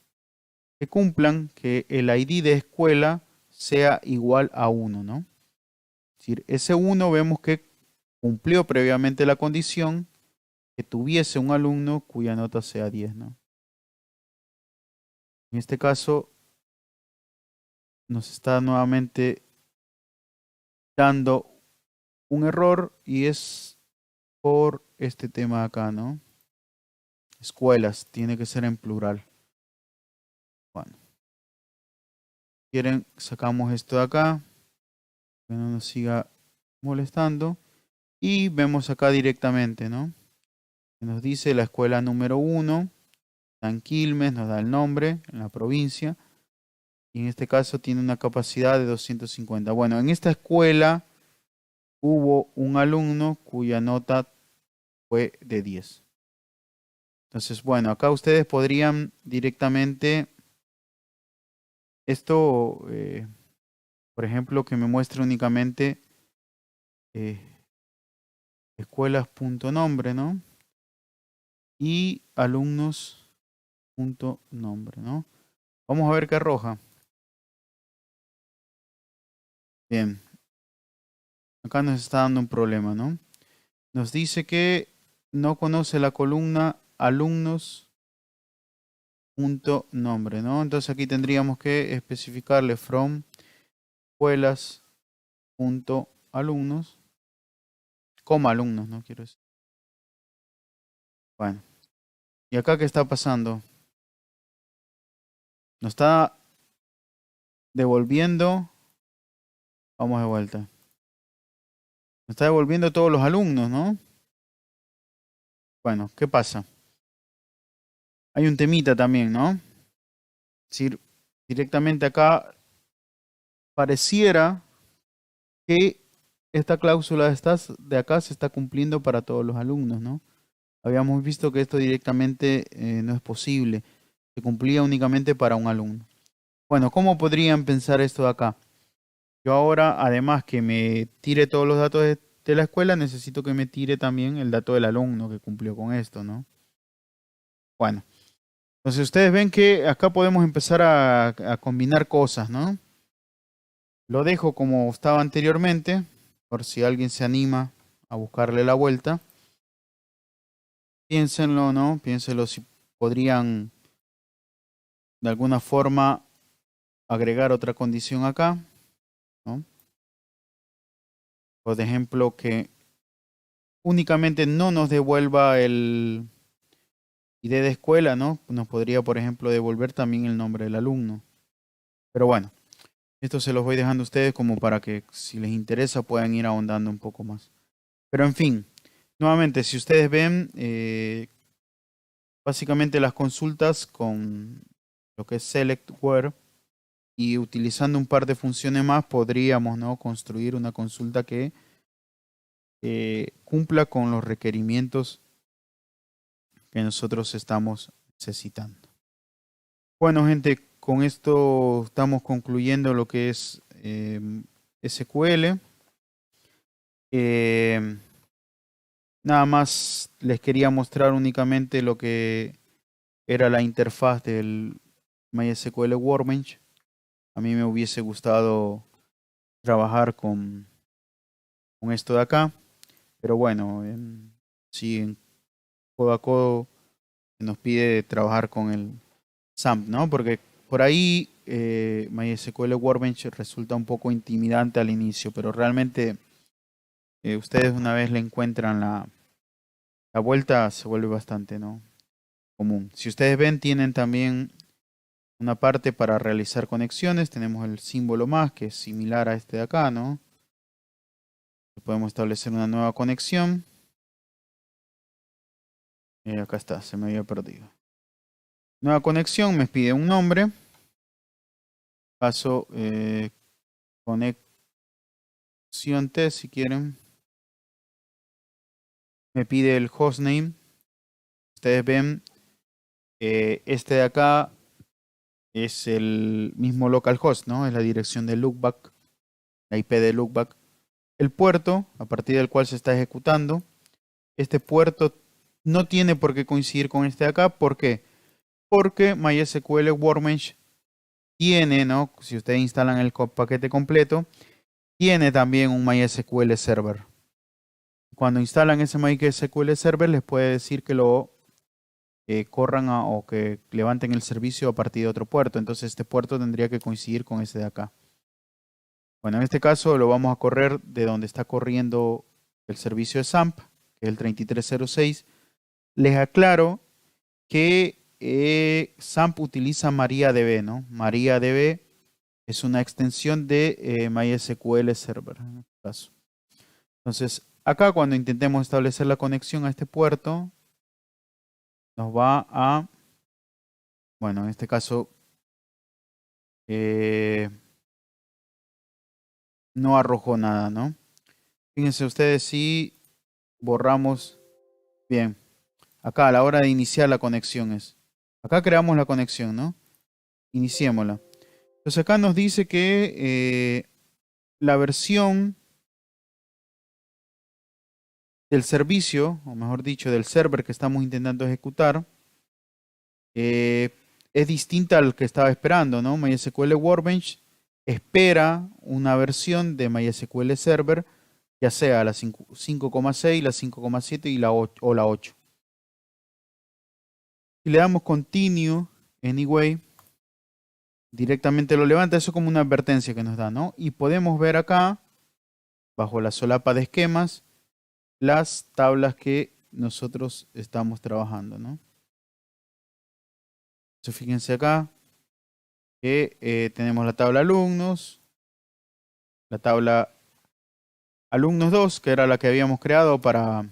que cumplan que el ID de escuela sea igual a 1, ¿no? Es decir, ese 1 vemos que cumplió previamente la condición que tuviese un alumno cuya nota sea 10, ¿no? En este caso, nos está nuevamente dando un error y es por este tema acá, ¿no? Escuelas, tiene que ser en plural. Bueno, quieren, sacamos esto de acá, que no nos siga molestando. Y vemos acá directamente, ¿no? Que nos dice la escuela número 1, San Quilmes, nos da el nombre en la provincia. Y en este caso tiene una capacidad de 250. Bueno, en esta escuela hubo un alumno cuya nota fue de 10. Entonces, bueno, acá ustedes podrían directamente esto, por ejemplo, que me muestre únicamente escuelas.nombre, ¿no? Y alumnos.nombre, ¿no? Vamos a ver qué arroja. Bien, acá nos está dando un problema, ¿no? Nos dice que no conoce la columna alumnos.nombre, ¿no? Entonces aquí tendríamos que especificarle from escuelas.alumnos, como alumnos, ¿no? Quiero decir. Bueno, ¿y acá qué está pasando? Nos está devolviendo, vamos de vuelta. Nos está devolviendo todos los alumnos, ¿no? Bueno, ¿qué pasa? Hay un temita también, ¿no? Es decir, directamente acá pareciera que esta cláusula de acá se está cumpliendo para todos los alumnos, ¿no? Habíamos visto que esto directamente no es posible, Se cumplía únicamente para un alumno. Bueno, ¿cómo podrían pensar esto de acá? Yo ahora, además que me tire todos los datos de la escuela, necesito que me tire también el dato del alumno que cumplió con esto, ¿no? Bueno, entonces ustedes ven que acá podemos empezar a combinar cosas, ¿no? Lo dejo como estaba anteriormente, por si alguien se anima a buscarle la vuelta. Piénsenlo, ¿no? Piénsenlo si podrían de alguna forma agregar otra condición acá, ¿no? Por ejemplo, que únicamente no nos devuelva el ID de escuela, ¿no? Nos podría, por ejemplo, devolver también el nombre del alumno. Pero bueno, esto se los voy dejando a ustedes como para que si les interesa puedan ir ahondando un poco más. Pero en fin, nuevamente, si ustedes ven, básicamente las consultas con lo que es select where y utilizando un par de funciones más podríamos, ¿no?, construir una consulta que cumpla con los requerimientos que nosotros estamos necesitando. Bueno, gente, con esto estamos concluyendo lo que es SQL. Nada más les quería mostrar únicamente lo que era la interfaz del MySQL Workbench. A mí me hubiese gustado trabajar con esto de acá, pero bueno, sí, en codo a codo nos pide trabajar con el SAMP, ¿no? Porque por ahí MySQL Workbench resulta un poco intimidante al inicio, pero realmente ustedes una vez le encuentran la vuelta, se vuelve bastante, ¿no?, común. Si ustedes ven, tienen también una parte para realizar conexiones. Tenemos el símbolo más, que es similar a este de acá, ¿no? Podemos establecer una nueva conexión. Acá está, se me había perdido. Nueva conexión, me pide un nombre. Paso conexión T si quieren. Me pide el hostname. Ustedes ven, este de acá es el mismo localhost, ¿no? Es la dirección de loopback, la IP de loopback. El puerto a partir del cual se está ejecutando. Este puerto no tiene por qué coincidir con este de acá. ¿Por qué? Porque MySQL Workbench tiene, ¿no?, si ustedes instalan el paquete completo, tiene también un MySQL Server. Cuando instalan ese MySQL Server, les puede decir que lo corran o que levanten el servicio a partir de otro puerto. Entonces este puerto tendría que coincidir con este de acá. Bueno, en este caso lo vamos a correr de donde está corriendo el servicio de SAMP, que es el 3306. Les aclaro que SAMP utiliza MariaDB, ¿no? MariaDB es una extensión de MySQL Server, en este caso. Entonces, acá cuando intentemos establecer la conexión a este puerto, nos va a, bueno, en este caso, no arrojó nada, ¿no? Fíjense ustedes si borramos, bien, acá a la hora de iniciar la conexión es, acá creamos la conexión, ¿no? Iniciémosla. Entonces acá nos dice que la versión del servicio, o mejor dicho, del server que estamos intentando ejecutar, es distinta al que estaba esperando, ¿no? MySQL Workbench espera una versión de MySQL Server, ya sea la 5,6, la 5,7 y la 8, o la 8. Si le damos Continue Anyway, directamente lo levanta. Eso como una advertencia que nos da, ¿no? Y podemos ver acá, bajo la solapa de esquemas, las tablas que nosotros estamos trabajando, ¿no? Entonces, fíjense acá que tenemos la tabla alumnos, la tabla alumnos 2, que era la que habíamos creado para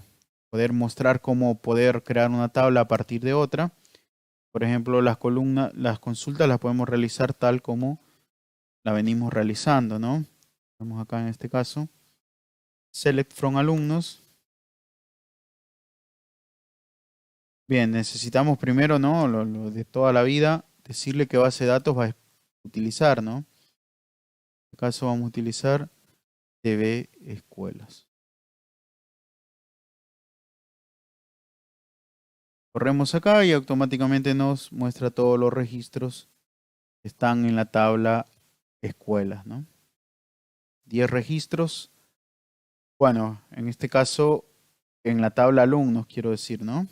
poder mostrar cómo poder crear una tabla a partir de otra. Por ejemplo, las columnas, las consultas las podemos realizar tal como la venimos realizando, ¿no? Vamos acá en este caso. Select from alumnos. Bien, necesitamos primero, ¿no? Lo de toda la vida, decirle qué base de datos va a utilizar, ¿no? En este caso vamos a utilizar TV Escuelas. Corremos acá y automáticamente nos muestra todos los registros que están en la tabla Escuelas, ¿no? 10 registros. Bueno, en este caso, en la tabla alumnos, quiero decir, ¿no?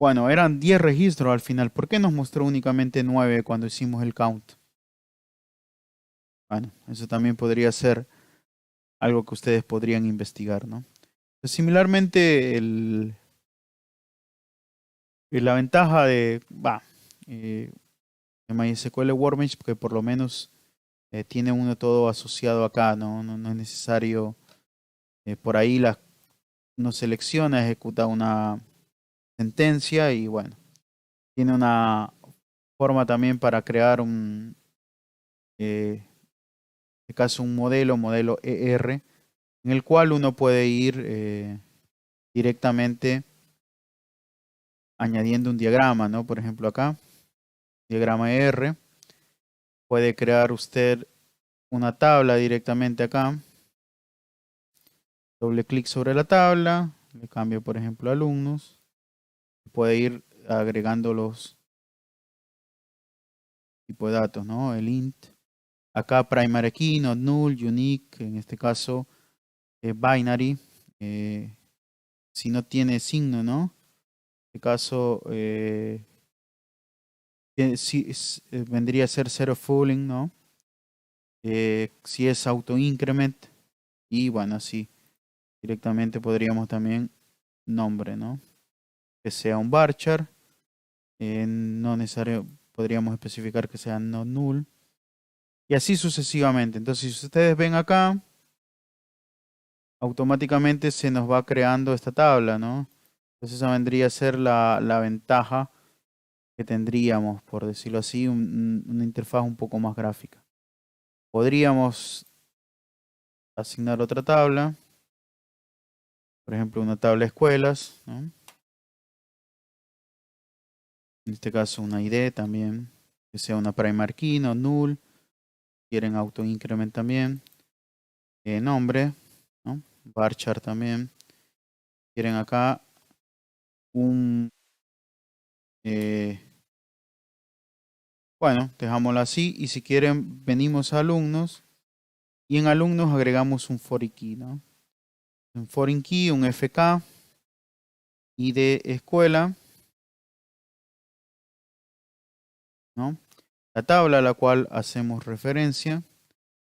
Bueno, eran 10 registros al final. ¿Por qué nos mostró únicamente 9 cuando hicimos el count? Bueno, eso también podría ser algo que ustedes podrían investigar, ¿no? Pues similarmente, la ventaja eh, de MySQL Workbench, que por lo menos tiene uno todo asociado acá, ¿no? No es necesario, por ahí uno selecciona, ejecuta una sentencia y bueno, tiene una forma también para crear en este caso un modelo ER, en el cual uno puede ir directamente añadiendo un diagrama, ¿no? Por ejemplo acá, diagrama ER, puede crear usted una tabla directamente acá, doble clic sobre la tabla, le cambio por ejemplo alumnos, puede ir agregando los tipos de datos, ¿no? El int, acá primary key, not null, unique, en este caso binary, si no tiene signo, ¿no? En este caso vendría a ser zero fooling, ¿no? Si es auto increment y bueno, así directamente podríamos también nombre, ¿no? Que sea un varchar, no necesario, podríamos especificar que sea no null y así sucesivamente. Entonces, si ustedes ven acá, automáticamente se nos va creando esta tabla, ¿no? Entonces esa vendría a ser la ventaja que tendríamos, por decirlo así, una interfaz un poco más gráfica. Podríamos asignar otra tabla, por ejemplo, una tabla de escuelas, ¿no? En este caso una ID también, que sea una primary key, no null. Quieren auto increment también. Nombre, ¿no? Varchar también. Quieren acá un... eh, bueno, dejámoslo así. Y si quieren, venimos a alumnos. Y en alumnos agregamos un foreign key, ¿no? Un foreign key, un FK. ID escuela, ¿no? La tabla a la cual hacemos referencia,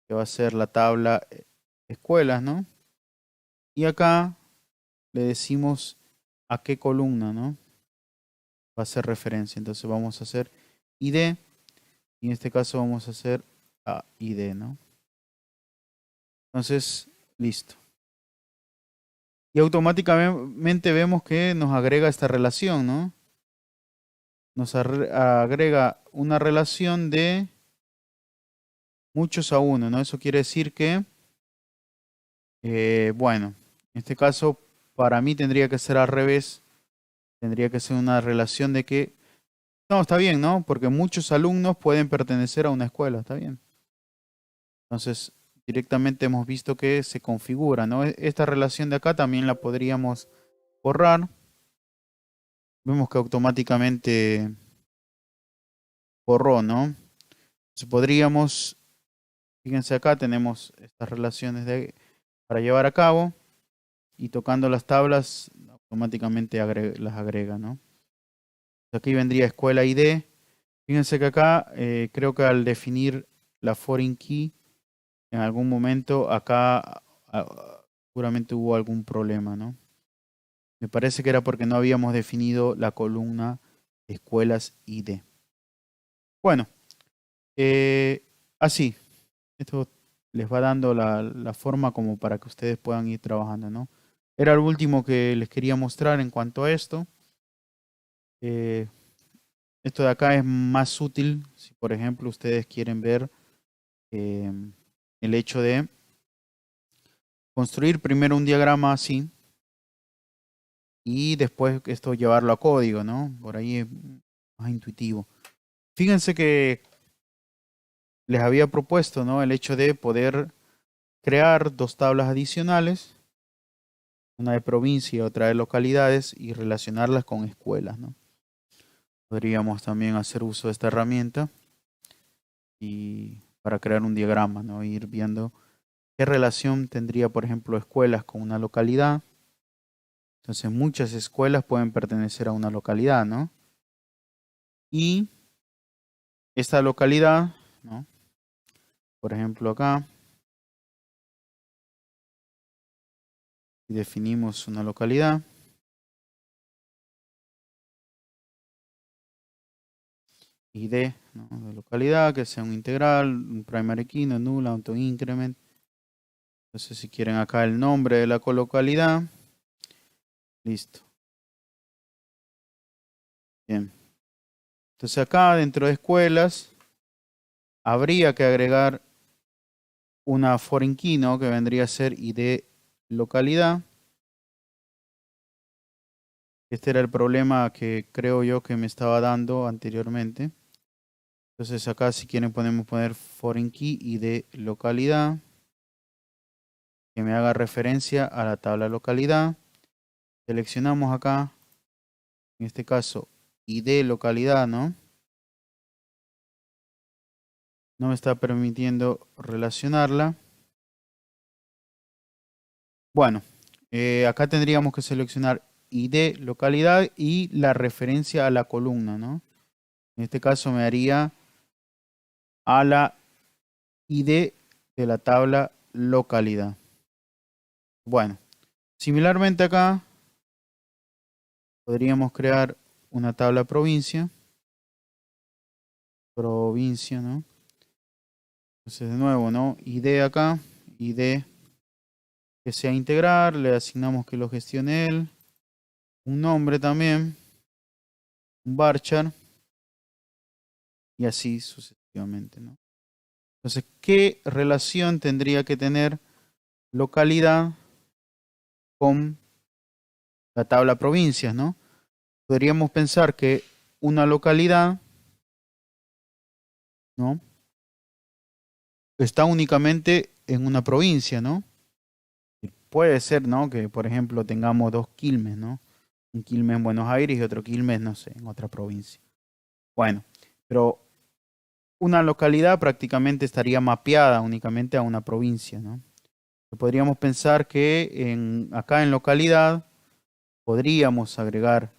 que va a ser la tabla escuelas, ¿no? Y acá le decimos a qué columna, ¿no? Va a hacer referencia. Entonces vamos a hacer ID y en este caso vamos a hacer a ID, ¿no? Entonces, listo. Y automáticamente vemos que nos agrega esta relación, ¿no? Nos agrega una relación de muchos a uno, ¿no? Eso quiere decir que, bueno, en este caso para mí tendría que ser al revés. Tendría que ser una relación de que, no, está bien, ¿no? Porque muchos alumnos pueden pertenecer a una escuela, está bien. Entonces, directamente hemos visto que se configura, ¿no? Esta relación de acá también la podríamos borrar. Vemos que automáticamente borró, ¿no? Entonces podríamos, fíjense acá, tenemos estas relaciones para llevar a cabo y tocando las tablas automáticamente las agrega, ¿no? Aquí vendría escuela ID. Fíjense que acá creo que al definir la foreign key en algún momento acá seguramente hubo algún problema, ¿no? Me parece que era porque no habíamos definido la columna escuelas ID. Bueno, así, esto les va dando la forma como para que ustedes puedan ir trabajando, ¿no? Era el último que les quería mostrar en cuanto a esto. Eh, Esto de acá es más útil si, por ejemplo, ustedes quieren ver eh, el hecho de construir primero un diagrama así y después esto llevarlo a código, ¿no? Por ahí es más intuitivo. Fíjense que les había propuesto, ¿no? El hecho de poder crear dos tablas adicionales, una de provincia y otra de localidades, y relacionarlas con escuelas, ¿no? Podríamos también hacer uso de esta herramienta y para crear un diagrama, ¿no? Ir viendo qué relación tendría, por ejemplo, escuelas con una localidad. Entonces, muchas escuelas pueden pertenecer a una localidad, ¿no? Y esta localidad, ¿no? Por ejemplo, acá, si definimos una localidad, ID, ¿no? De localidad, que sea un integral, un primary key, no null, auto increment. Entonces, si quieren acá el nombre de la colocalidad, listo. Bien. Entonces, acá dentro de escuelas, habría que agregar una foreign key, ¿no? Que vendría a ser ID localidad. Este era el problema que creo yo que me estaba dando anteriormente. Entonces acá si quieren podemos poner foreign key ID localidad, que me haga referencia a la tabla localidad. Seleccionamos acá, en este caso, ID localidad, ¿no? No me está permitiendo relacionarla. Bueno, acá tendríamos que seleccionar ID localidad y la referencia a la columna, ¿no? En este caso me haría a la ID de la tabla localidad. Bueno, similarmente acá podríamos crear una tabla provincia. Provincia, ¿no? Entonces de nuevo, ¿no? ID acá, ID que sea integral, le asignamos que lo gestione él. Un nombre también, un varchar y así sucesivamente, ¿no? Entonces, ¿qué relación tendría que tener localidad con la tabla provincias, ¿no? Podríamos pensar que una localidad, ¿no? Está únicamente en una provincia, ¿no? Puede ser, ¿no? Que, por ejemplo, tengamos dos Quilmes, ¿no? Un Quilmes en Buenos Aires y otro Quilmes, no sé, en otra provincia. Bueno, pero una localidad prácticamente estaría mapeada únicamente a una provincia, ¿no? Podríamos pensar que acá en localidad podríamos agregar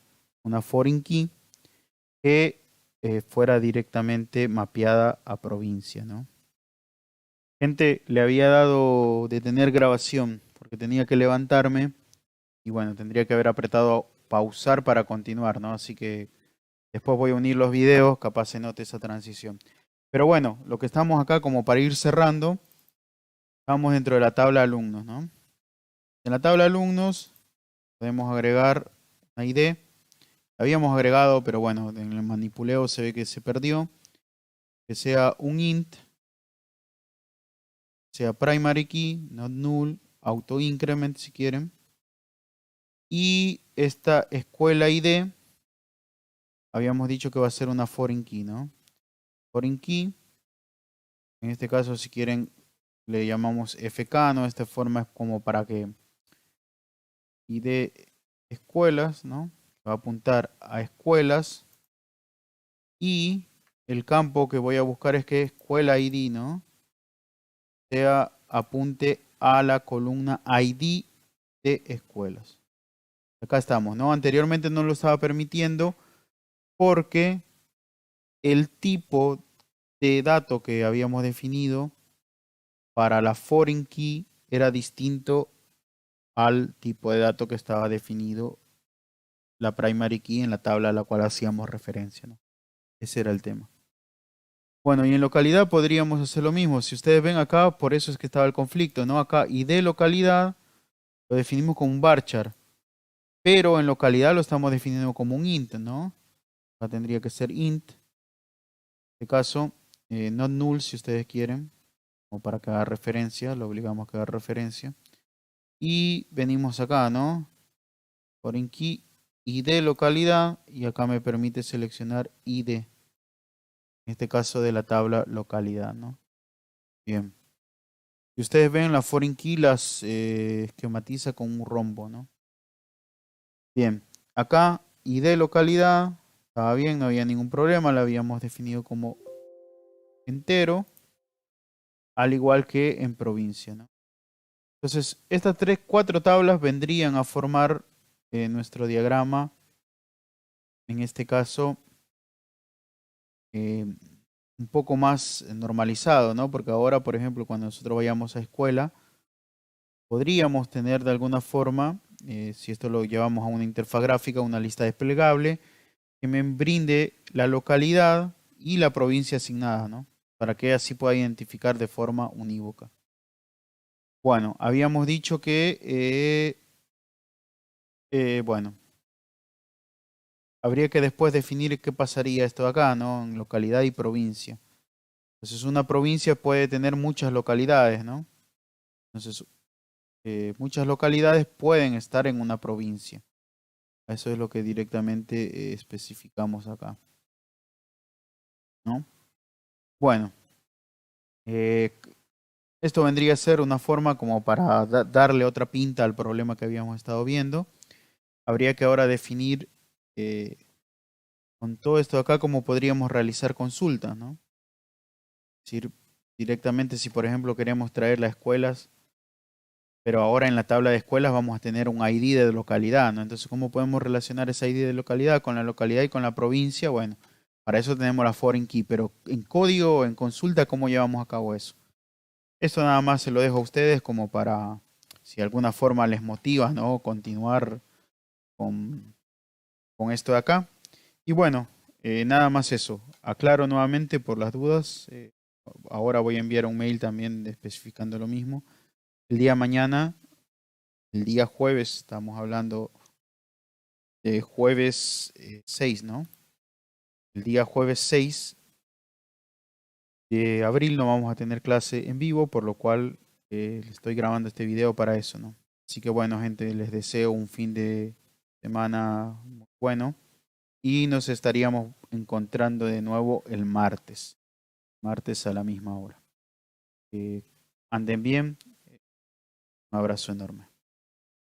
una foreign key que fuera directamente mapeada a provincia, ¿no? Gente, le había dado detener grabación porque tenía que levantarme y bueno, tendría que haber apretado pausar para continuar, ¿no? Así que después voy a unir los videos, capaz se note esa transición. Pero bueno, lo que estamos acá como para ir cerrando, estamos dentro de la tabla alumnos, ¿no? En la tabla alumnos podemos agregar una ID. Habíamos agregado, pero bueno, en el manipuleo se ve que se perdió. Que sea un int, sea primary key, not null, auto increment si quieren. Y esta escuela ID, habíamos dicho que va a ser una foreign key, ¿no? Foreign key, en este caso si quieren le llamamos FK, ¿no? Esta forma es como para que ID escuelas, ¿no? Va a apuntar a escuelas y el campo que voy a buscar es que escuela ID, ¿no? Sea apunte a la columna ID de escuelas. Acá estamos, ¿no? Anteriormente no lo estaba permitiendo porque el tipo de dato que habíamos definido para la foreign key era distinto al tipo de dato que estaba definido la primary key en la tabla a la cual hacíamos referencia, ¿no? Ese era el tema. Bueno, y en localidad podríamos hacer lo mismo. Si ustedes ven acá, por eso es que estaba el conflicto, ¿no? Acá ID localidad lo definimos como un varchar, pero en localidad lo estamos definiendo como un int, ¿no? Acá tendría que ser int. En este caso, not null si ustedes quieren, o para que haga referencia, lo obligamos a que haga referencia. Y venimos acá, ¿no? foreign key, ID localidad, y acá me permite seleccionar ID, en este caso de la tabla localidad, ¿no? Bien. Si ustedes ven, la foreign key las esquematiza con un rombo, ¿no? Bien, acá ID localidad, estaba bien, no había ningún problema, la habíamos definido como entero, al igual que en provincia, ¿no? Entonces, estas cuatro tablas vendrían a formar nuestro diagrama, en este caso, eh, un poco más normalizado, ¿no? Porque ahora, por ejemplo, cuando nosotros vayamos a escuela, podríamos tener de alguna forma, si esto lo llevamos a una interfaz gráfica, una lista desplegable que me brinde la localidad y la provincia asignada, ¿no? Para que así pueda identificar de forma unívoca. Bueno, habíamos dicho que, bueno, habría que después definir qué pasaría esto de acá, ¿no? En localidad y provincia. Entonces, una provincia puede tener muchas localidades, ¿no? Entonces, muchas localidades pueden estar en una provincia. Eso es lo que directamente especificamos acá, ¿no? Bueno, esto vendría a ser una forma como para darle otra pinta al problema que habíamos estado viendo. Habría que ahora definir con todo esto de acá cómo podríamos realizar consultas, ¿no? Es decir, directamente si por ejemplo queremos traer las escuelas, pero ahora en la tabla de escuelas vamos a tener un ID de localidad, ¿no? Entonces, ¿cómo podemos relacionar ese ID de localidad con la localidad y con la provincia? Bueno, para eso tenemos la foreign key, pero en código o en consulta, ¿cómo llevamos a cabo eso? Esto nada más se lo dejo a ustedes como para, si de alguna forma les motiva, ¿no? Continuar con, con esto de acá. Y bueno, nada más eso. Aclaro nuevamente por las dudas. Ahora voy a enviar un mail también especificando lo mismo. El día de mañana, el día jueves, estamos hablando de jueves 6, ¿no? El día jueves 6 de abril no vamos a tener clase en vivo, por lo cual le estoy grabando este video para eso, ¿no? Así que bueno, gente, les deseo un fin de semana muy bueno y nos estaríamos encontrando de nuevo el martes a la misma hora. Anden bien, un abrazo enorme.